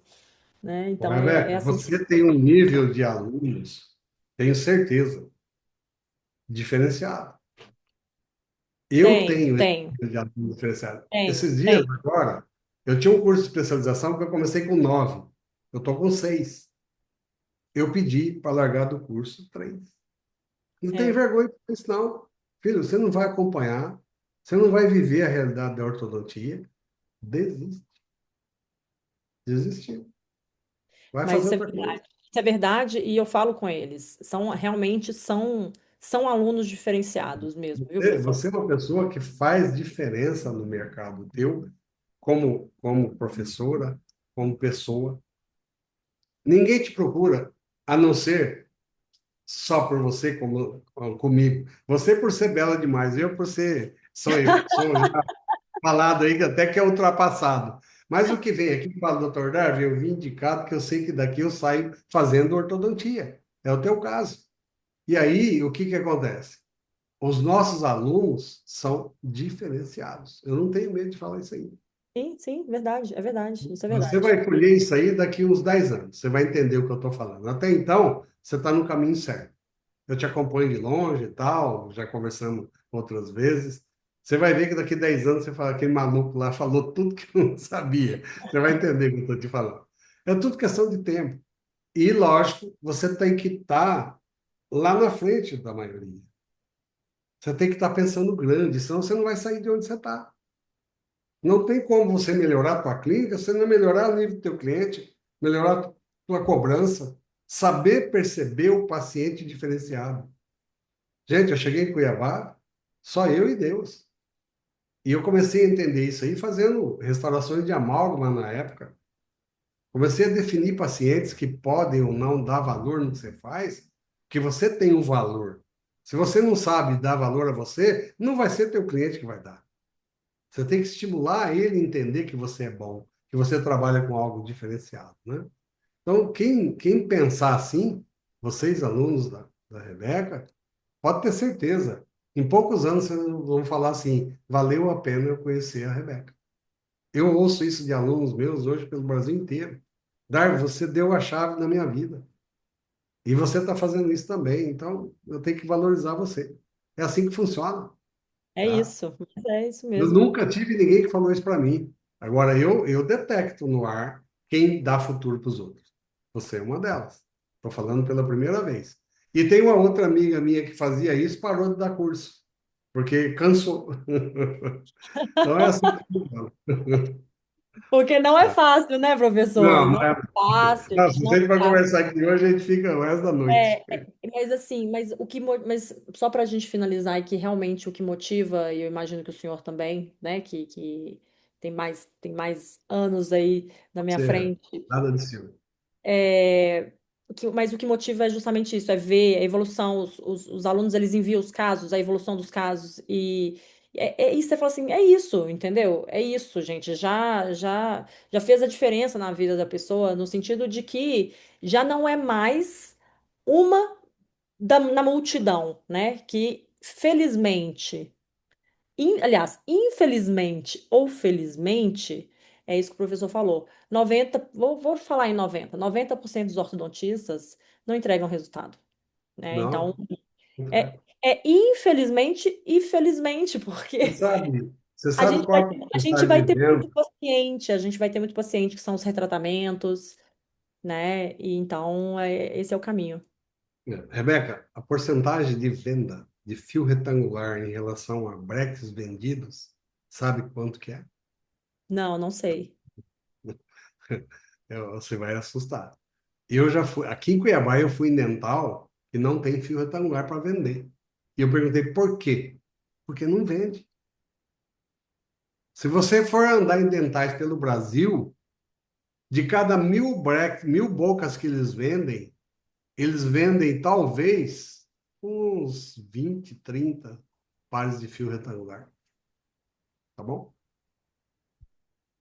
Speaker 1: né?
Speaker 2: Ô,
Speaker 1: Então é
Speaker 2: Rebeca,
Speaker 1: assim que
Speaker 2: você tem um nível de alunos, tenho certeza, diferenciado. Eu
Speaker 1: tem,
Speaker 2: tenho esse
Speaker 1: tem,
Speaker 2: nível de aluno diferenciado.
Speaker 1: tem,
Speaker 2: Esses dias
Speaker 1: tem.
Speaker 2: agora, eu tinha um curso de especialização que eu comecei com 9. Eu estou com 6. Eu pedi para largar do curso 3. Não tem
Speaker 1: É.
Speaker 2: vergonha disso, não. Filho, você não vai acompanhar, você não vai viver a realidade da ortodontia. Desiste. Desistiu. Vai
Speaker 1: Mas
Speaker 2: fazer
Speaker 1: isso é
Speaker 2: outra
Speaker 1: verdade.
Speaker 2: coisa.
Speaker 1: Isso é verdade e eu falo com eles. São alunos diferenciados mesmo, viu, professor?
Speaker 2: Você é uma pessoa que faz diferença no mercado teu, como professora, como pessoa. Ninguém te procura, a não ser só por você, comigo. Você por ser bela demais, eu por ser, sou já falado aí, que até que é ultrapassado. Mas o que vem aqui, fala, doutor Darwin, eu vim indicado que eu sei que daqui eu saio fazendo ortodontia. É o teu caso. E aí, o que que acontece? Os nossos alunos são diferenciados. Eu não tenho medo de falar isso aí.
Speaker 1: Sim, sim, verdade, é verdade, isso é
Speaker 2: Você
Speaker 1: verdade.
Speaker 2: vai colher isso aí daqui uns 10 anos. Você vai entender o que eu estou falando. Até então, você está no caminho certo. Eu te acompanho de longe e tal, já conversamos outras vezes. Você vai ver que daqui 10 anos você fala, aquele maluco lá falou tudo que eu não sabia. Você vai entender o que eu estou te falando. É tudo questão de tempo. E, lógico, você tem que estar lá na frente da maioria. Você tem que estar pensando grande, senão você não vai sair de onde você está. Não tem como você melhorar a tua clínica se não melhorar o nível do teu cliente, melhorar a tua cobrança, saber perceber o paciente diferenciado. Gente, eu cheguei em Cuiabá, só eu e Deus. E eu comecei a entender isso aí fazendo restaurações de amálgama na época. Comecei a definir pacientes que podem ou não dar valor no que você faz, que você tem um valor. Se você não sabe dar valor a você, não vai ser teu cliente que vai dar. Você tem que estimular ele a entender que você é bom, que você trabalha com algo diferenciado, né? Então, quem pensar assim, vocês, alunos da Rebeca, pode ter certeza. Em poucos anos vocês vão falar assim, valeu a pena eu conhecer a Rebeca. Eu ouço isso de alunos meus hoje pelo Brasil inteiro. Darwin, você deu a chave na minha vida. E você está fazendo isso também. Então, eu tenho que valorizar você. É assim que funciona,
Speaker 1: É
Speaker 2: tá?
Speaker 1: isso, mas é isso
Speaker 2: Eu
Speaker 1: mesmo.
Speaker 2: nunca tive ninguém que falou isso para mim. Agora, eu detecto no ar quem dá futuro para os outros. Você é uma delas. Estou falando pela primeira vez. E tem uma outra amiga minha que fazia isso, parou de dar curso, porque cansou. Então é assim que funciona.
Speaker 1: Porque não é fácil, né, professor?
Speaker 2: Não,
Speaker 1: Não
Speaker 2: não é.
Speaker 1: é fácil, a
Speaker 2: Nossa,
Speaker 1: gente
Speaker 2: se
Speaker 1: não
Speaker 2: a gente vai
Speaker 1: tá.
Speaker 2: conversar aqui hoje, a gente fica o resto da noite.
Speaker 1: Mas assim, mas só para a gente finalizar e que realmente o que motiva, e eu imagino que o senhor também, né, que tem mais anos aí na minha
Speaker 2: Você,
Speaker 1: frente.
Speaker 2: nada de ciúme.
Speaker 1: É, mas o que motiva é justamente isso, é ver a evolução, os alunos eles enviam os casos, a evolução dos casos, e é isso, você fala assim, é isso, entendeu? É isso, gente, já fez a diferença na vida da pessoa, no sentido de que já não é mais uma na multidão, né? Que felizmente aliás, infelizmente ou felizmente, é isso que o professor falou. 90, vou falar em 90% dos ortodontistas não entregam resultado, né? Então,
Speaker 2: Não.
Speaker 1: é infelizmente e felizmente, porque
Speaker 2: Você sabe qual é a
Speaker 1: a gente vai
Speaker 2: porcentagem de
Speaker 1: ter
Speaker 2: venda?
Speaker 1: muito paciente, a gente vai ter muito paciente que são os retratamentos, né? E então, esse é o caminho.
Speaker 2: Rebeca, a porcentagem de venda de fio retangular em relação a brackets vendidos, sabe quanto que é?
Speaker 1: Não, não sei.
Speaker 2: Você vai assustar. Eu já fui, aqui em Cuiabá eu fui em dental e não tem fio retangular para vender. E eu perguntei por quê? Porque não vende. Se você for andar em dentais pelo Brasil, de cada 1.000 bocas que eles vendem talvez uns 20, 30 pares de fio retangular, tá bom?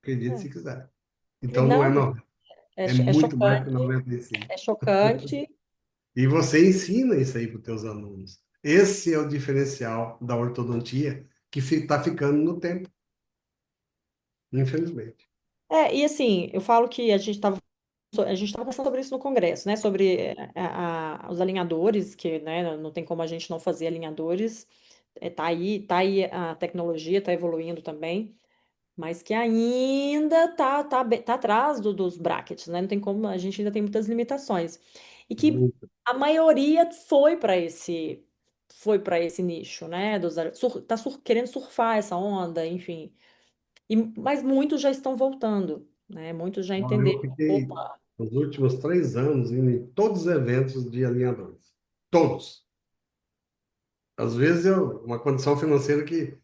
Speaker 2: Acredite se quiser. Então não é
Speaker 1: Não,
Speaker 2: não, é
Speaker 1: é
Speaker 2: muito mais que
Speaker 1: chocante,
Speaker 2: 95.
Speaker 1: é chocante.
Speaker 2: E você ensina isso aí para os teus alunos. Esse é o diferencial da ortodontia que está ficando no tempo, infelizmente.
Speaker 1: E assim, eu falo que a gente estava conversando sobre isso no Congresso, né? Sobre os alinhadores, que, né, não tem como a gente não fazer alinhadores. Tá aí a tecnologia, tá evoluindo também, mas que ainda tá atrás dos brackets, né? Não tem como, a gente ainda tem muitas limitações. E que
Speaker 2: Muito.
Speaker 1: a maioria foi para esse nicho, né? Querendo surfar essa onda, enfim. Mas muitos já estão voltando, né? Muitos já
Speaker 2: Bom, eu
Speaker 1: entenderam.
Speaker 2: fiquei
Speaker 1: Opa,
Speaker 2: nos últimos 3 anos indo em todos os eventos de alinhadores. Todos. Às vezes uma condição financeira que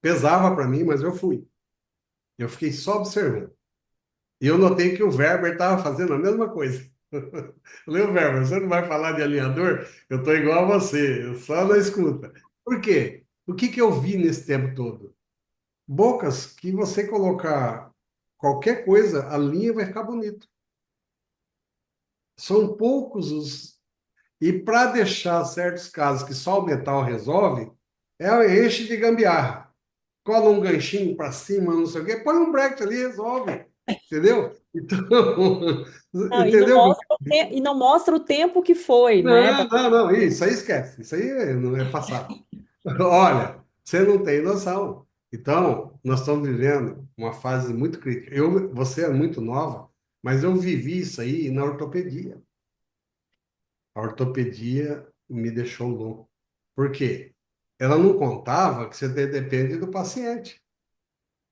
Speaker 2: pesava para mim, mas eu fui. Eu fiquei só observando. E eu notei que o Werber estava fazendo a mesma coisa. Eu falei, "Ô, Werber, você não vai falar de alinhador? Eu estou igual a você, eu só na escuta. Por quê? O que que eu vi nesse tempo todo? Bocas que você colocar qualquer coisa, a linha vai ficar bonito. São poucos os. E para deixar certos casos que só o metal resolve, enche de gambiarra. Cola um ganchinho para cima, não sei o quê, põe um bracket ali, resolve. Entendeu? Então,
Speaker 1: não,
Speaker 2: entendeu?
Speaker 1: e não mostra o tempo que foi, né?
Speaker 2: Não, não, não, isso aí esquece. Isso aí não é passado. Olha, você não tem noção. Então, nós estamos vivendo uma fase muito crítica. Você é muito nova, mas eu vivi isso aí na ortopedia. A ortopedia me deixou louco. Por quê? Ela não contava que você depende do paciente.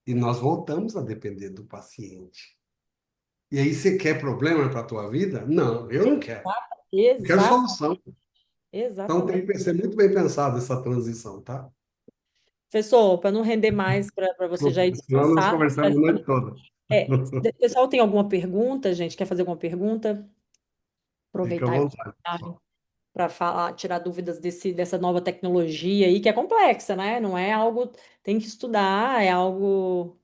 Speaker 2: E nós voltamos a depender do paciente. E aí você quer problema para a tua vida? Não, eu não quero. Eu quero
Speaker 1: Exato,
Speaker 2: solução. Então tem
Speaker 1: exatamente.
Speaker 2: que ser muito bem pensado essa transição, tá?
Speaker 1: Professor, para não render mais, para você já ir
Speaker 2: Senão nós
Speaker 1: descansar.
Speaker 2: conversamos a noite toda.
Speaker 1: Pessoal, tem alguma pergunta, gente? Quer fazer alguma pergunta?
Speaker 2: Fica à
Speaker 1: Aproveitar
Speaker 2: vontade, pessoal.
Speaker 1: para falar, tirar dúvidas dessa nova tecnologia aí, que é complexa, né? Não é algo, tem que estudar, é algo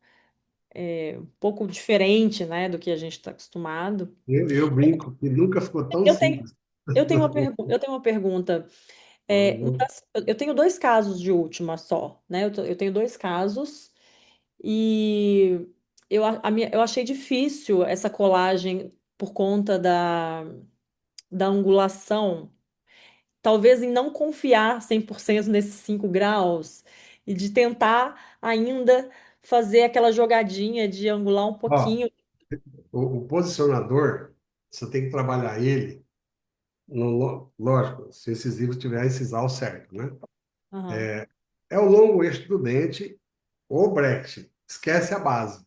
Speaker 1: um pouco diferente, né, do que a gente está acostumado.
Speaker 2: Eu brinco que nunca ficou tão
Speaker 1: Eu tenho,
Speaker 2: simples.
Speaker 1: eu tenho uma pergunta. Eu tenho dois casos de última só, né? Eu tenho dois casos e eu achei difícil essa colagem por conta da angulação, talvez em não confiar 100% nesses 5 graus e de tentar ainda fazer aquela jogadinha de angular um
Speaker 2: Ó,
Speaker 1: pouquinho.
Speaker 2: o posicionador, você tem que trabalhar ele, lógico, se o incisivo tiver a incisal certo, né?
Speaker 1: Aham.
Speaker 2: É o longo eixo do dente ou bracket. Esquece a base.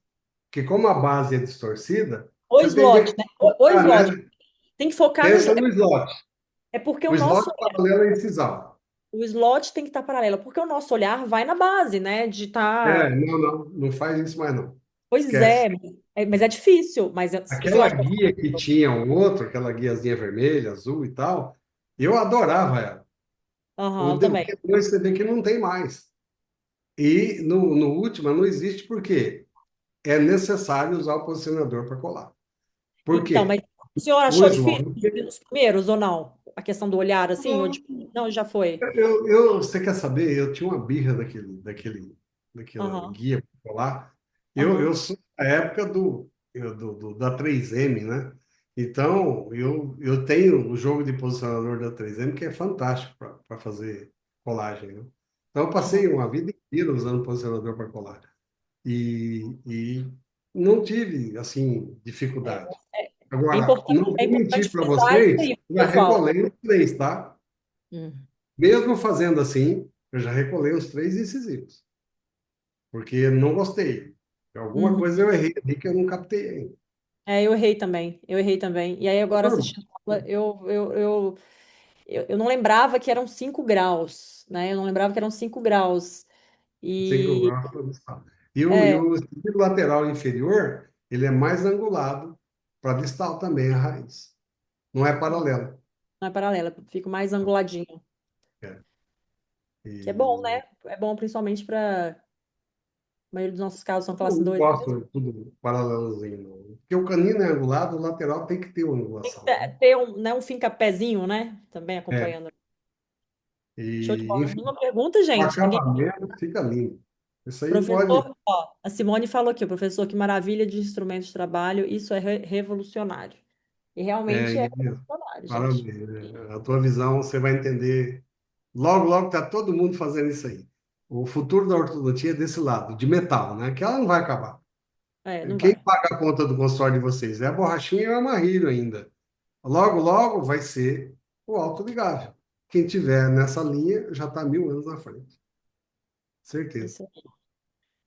Speaker 2: Porque como a base é distorcida,
Speaker 1: O
Speaker 2: você tem
Speaker 1: slot,
Speaker 2: que
Speaker 1: né? O
Speaker 2: focar,
Speaker 1: slot.
Speaker 2: né?
Speaker 1: Tem que focar no
Speaker 2: Pensa
Speaker 1: slot.
Speaker 2: no slot.
Speaker 1: É porque
Speaker 2: O slot paralelo à incisal.
Speaker 1: o slot tem que estar paralelo, porque o nosso olhar vai na base, né? De
Speaker 2: É,
Speaker 1: estar.
Speaker 2: não, não, não faz isso mais não.
Speaker 1: Pois
Speaker 2: Esquece.
Speaker 1: mas é difícil, mas isso eu
Speaker 2: Aquela
Speaker 1: acho que
Speaker 2: guia que tinha um outro, aquela guiazinha vermelha, azul e tal, eu adorava ela.
Speaker 1: aham, eu também.
Speaker 2: Depois você vê que não tem mais. E no último não existe porque é necessário usar o posicionador para colar. Por
Speaker 1: Então, mas
Speaker 2: quê?
Speaker 1: o senhor
Speaker 2: O
Speaker 1: achou difícil
Speaker 2: slot.
Speaker 1: os primeiros ou não? A questão do olhar assim, ou de... Não, já foi.
Speaker 2: Você quer saber? Eu tinha uma birra daquela
Speaker 1: Aham,
Speaker 2: guia lá. Eu
Speaker 1: aham.
Speaker 2: sou da época da 3M, né? Então, eu tenho o jogo de posicionador da 3M, que é fantástico para fazer colagem, né? Então, eu passei
Speaker 1: Aham.
Speaker 2: uma vida inteira usando posicionador para colar. E não tive, assim, dificuldade. Agora, não
Speaker 1: É
Speaker 2: vou
Speaker 1: importante
Speaker 2: mentir para
Speaker 1: frisar isso
Speaker 2: vocês,
Speaker 1: aí,
Speaker 2: já
Speaker 1: pessoal.
Speaker 2: recolei os três, tá?
Speaker 1: Hum.
Speaker 2: Mesmo fazendo assim, eu já recolei os três incisivos, porque não gostei. Alguma coisa
Speaker 1: Uhum.
Speaker 2: eu errei ali que eu não captei ainda.
Speaker 1: É, eu errei também, eu errei também. E aí agora
Speaker 2: Normal.
Speaker 1: assistindo, aula, eu não lembrava que eram 5 graus, né? Eu não lembrava que eram 5 graus.
Speaker 2: Sem
Speaker 1: E
Speaker 2: cobrar para distal. E
Speaker 1: é,
Speaker 2: o incisivo lateral inferior, ele é mais angulado para distal também a raiz. Não é paralelo.
Speaker 1: não é paralela, fico mais anguladinho.
Speaker 2: É.
Speaker 1: Que é bom,
Speaker 2: E
Speaker 1: né? É bom principalmente para a maioria dos nossos casos são classe
Speaker 2: não
Speaker 1: 2 mesmo.
Speaker 2: gosto de tudo paralelozinho, não. Porque o canino é angulado, o lateral tem que ter uma
Speaker 1: Tem que
Speaker 2: angulação, né?
Speaker 1: ter um, né, um finca-pezinho, né? Também
Speaker 2: É.
Speaker 1: acompanhando. Show de
Speaker 2: E,
Speaker 1: bola.
Speaker 2: enfim,
Speaker 1: Uma pergunta,
Speaker 2: o
Speaker 1: gente. Ninguém.
Speaker 2: acabamento fica lindo. Isso aí pode.
Speaker 1: Professor, ó, a Simone falou aqui, o professor, que maravilha de instrumento de trabalho, isso é revolucionário. E
Speaker 2: É,
Speaker 1: realmente é
Speaker 2: e-
Speaker 1: revolucionário, gente.
Speaker 2: parabéns, né? A tua visão, você vai entender. Logo, logo está todo mundo fazendo isso aí. O futuro da ortodontia é desse lado, de metal, né? Que ela não vai acabar.
Speaker 1: É, não
Speaker 2: Quem
Speaker 1: vai.
Speaker 2: paga a conta do consultório de vocês é a borrachinha e o amarrilho ainda. Logo, logo vai ser o autoligável. Quem tiver nessa linha já está 1000 anos na frente. Certeza,
Speaker 1: Isso aí.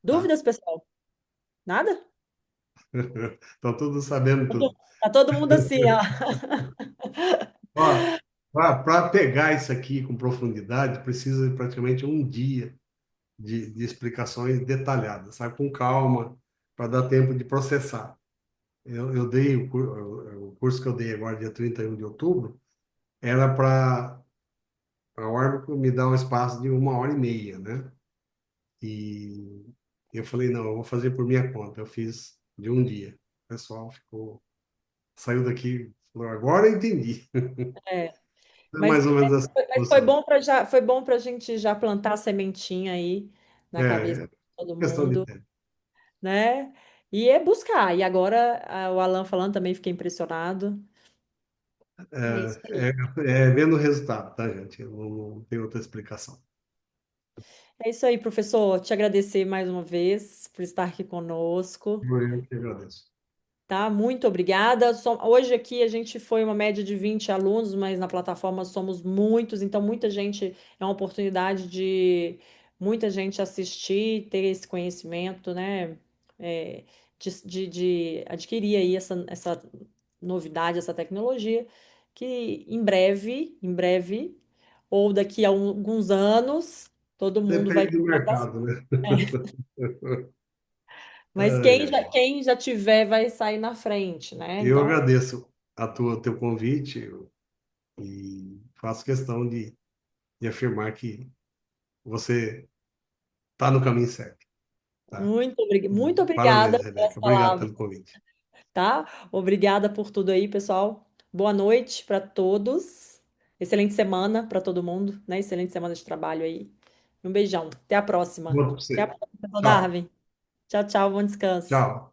Speaker 2: tá?
Speaker 1: Dúvidas, pessoal? Nada?
Speaker 2: Estão todos sabendo tudo.
Speaker 1: Tá todo mundo assim, ó.
Speaker 2: Ó, para pegar isso aqui com profundidade, precisa de praticamente um dia de explicações detalhadas, sabe? Com calma, para dar tempo de processar. Eu dei o curso que eu dei agora, dia 31 de outubro, era para a Orbico me dar um espaço de 1 hora e meia, né? E eu falei, não, eu vou fazer por minha conta. Eu fiz de um dia. O pessoal saiu daqui, falou, agora eu entendi.
Speaker 1: É,
Speaker 2: É
Speaker 1: mas,
Speaker 2: mais ou menos essa
Speaker 1: mas
Speaker 2: posição.
Speaker 1: foi bom para a gente já plantar a sementinha aí na cabeça
Speaker 2: É
Speaker 1: de todo
Speaker 2: questão de
Speaker 1: mundo,
Speaker 2: tempo.
Speaker 1: né? E é buscar. E agora o Alan falando também fiquei impressionado. É isso
Speaker 2: É,
Speaker 1: aí.
Speaker 2: é vendo o resultado, tá, gente? Eu não tem outra explicação.
Speaker 1: É isso aí, professor. Te agradecer mais uma vez por estar aqui conosco.
Speaker 2: Eu que agradeço.
Speaker 1: Tá? Muito obrigada. Hoje aqui a gente foi uma média de 20 alunos, mas na plataforma somos muitos, então muita gente é uma oportunidade de muita gente assistir, ter esse conhecimento, né? É, de adquirir aí essa novidade, essa tecnologia, que em breve, ou daqui a alguns anos, todo mundo vai
Speaker 2: Depende
Speaker 1: ter
Speaker 2: do
Speaker 1: mais acesso.
Speaker 2: mercado, né?
Speaker 1: Mas
Speaker 2: Ai, ai.
Speaker 1: quem já tiver vai sair na frente, né?
Speaker 2: Eu
Speaker 1: Então.
Speaker 2: agradeço teu convite e faço questão de afirmar que você está no caminho certo, tá?
Speaker 1: Muito obrigada
Speaker 2: Parabéns,
Speaker 1: pelas
Speaker 2: Rebeca. Obrigado
Speaker 1: palavras,
Speaker 2: pelo convite.
Speaker 1: tá? Obrigada por tudo aí, pessoal. Boa noite para todos. Excelente semana para todo mundo, né? Excelente semana de trabalho aí. Um beijão. Até a próxima.
Speaker 2: Outro para
Speaker 1: Até a
Speaker 2: você.
Speaker 1: próxima,
Speaker 2: Tchau.
Speaker 1: Darwin. Tchau, tchau. Bom descanso.
Speaker 2: Tchau.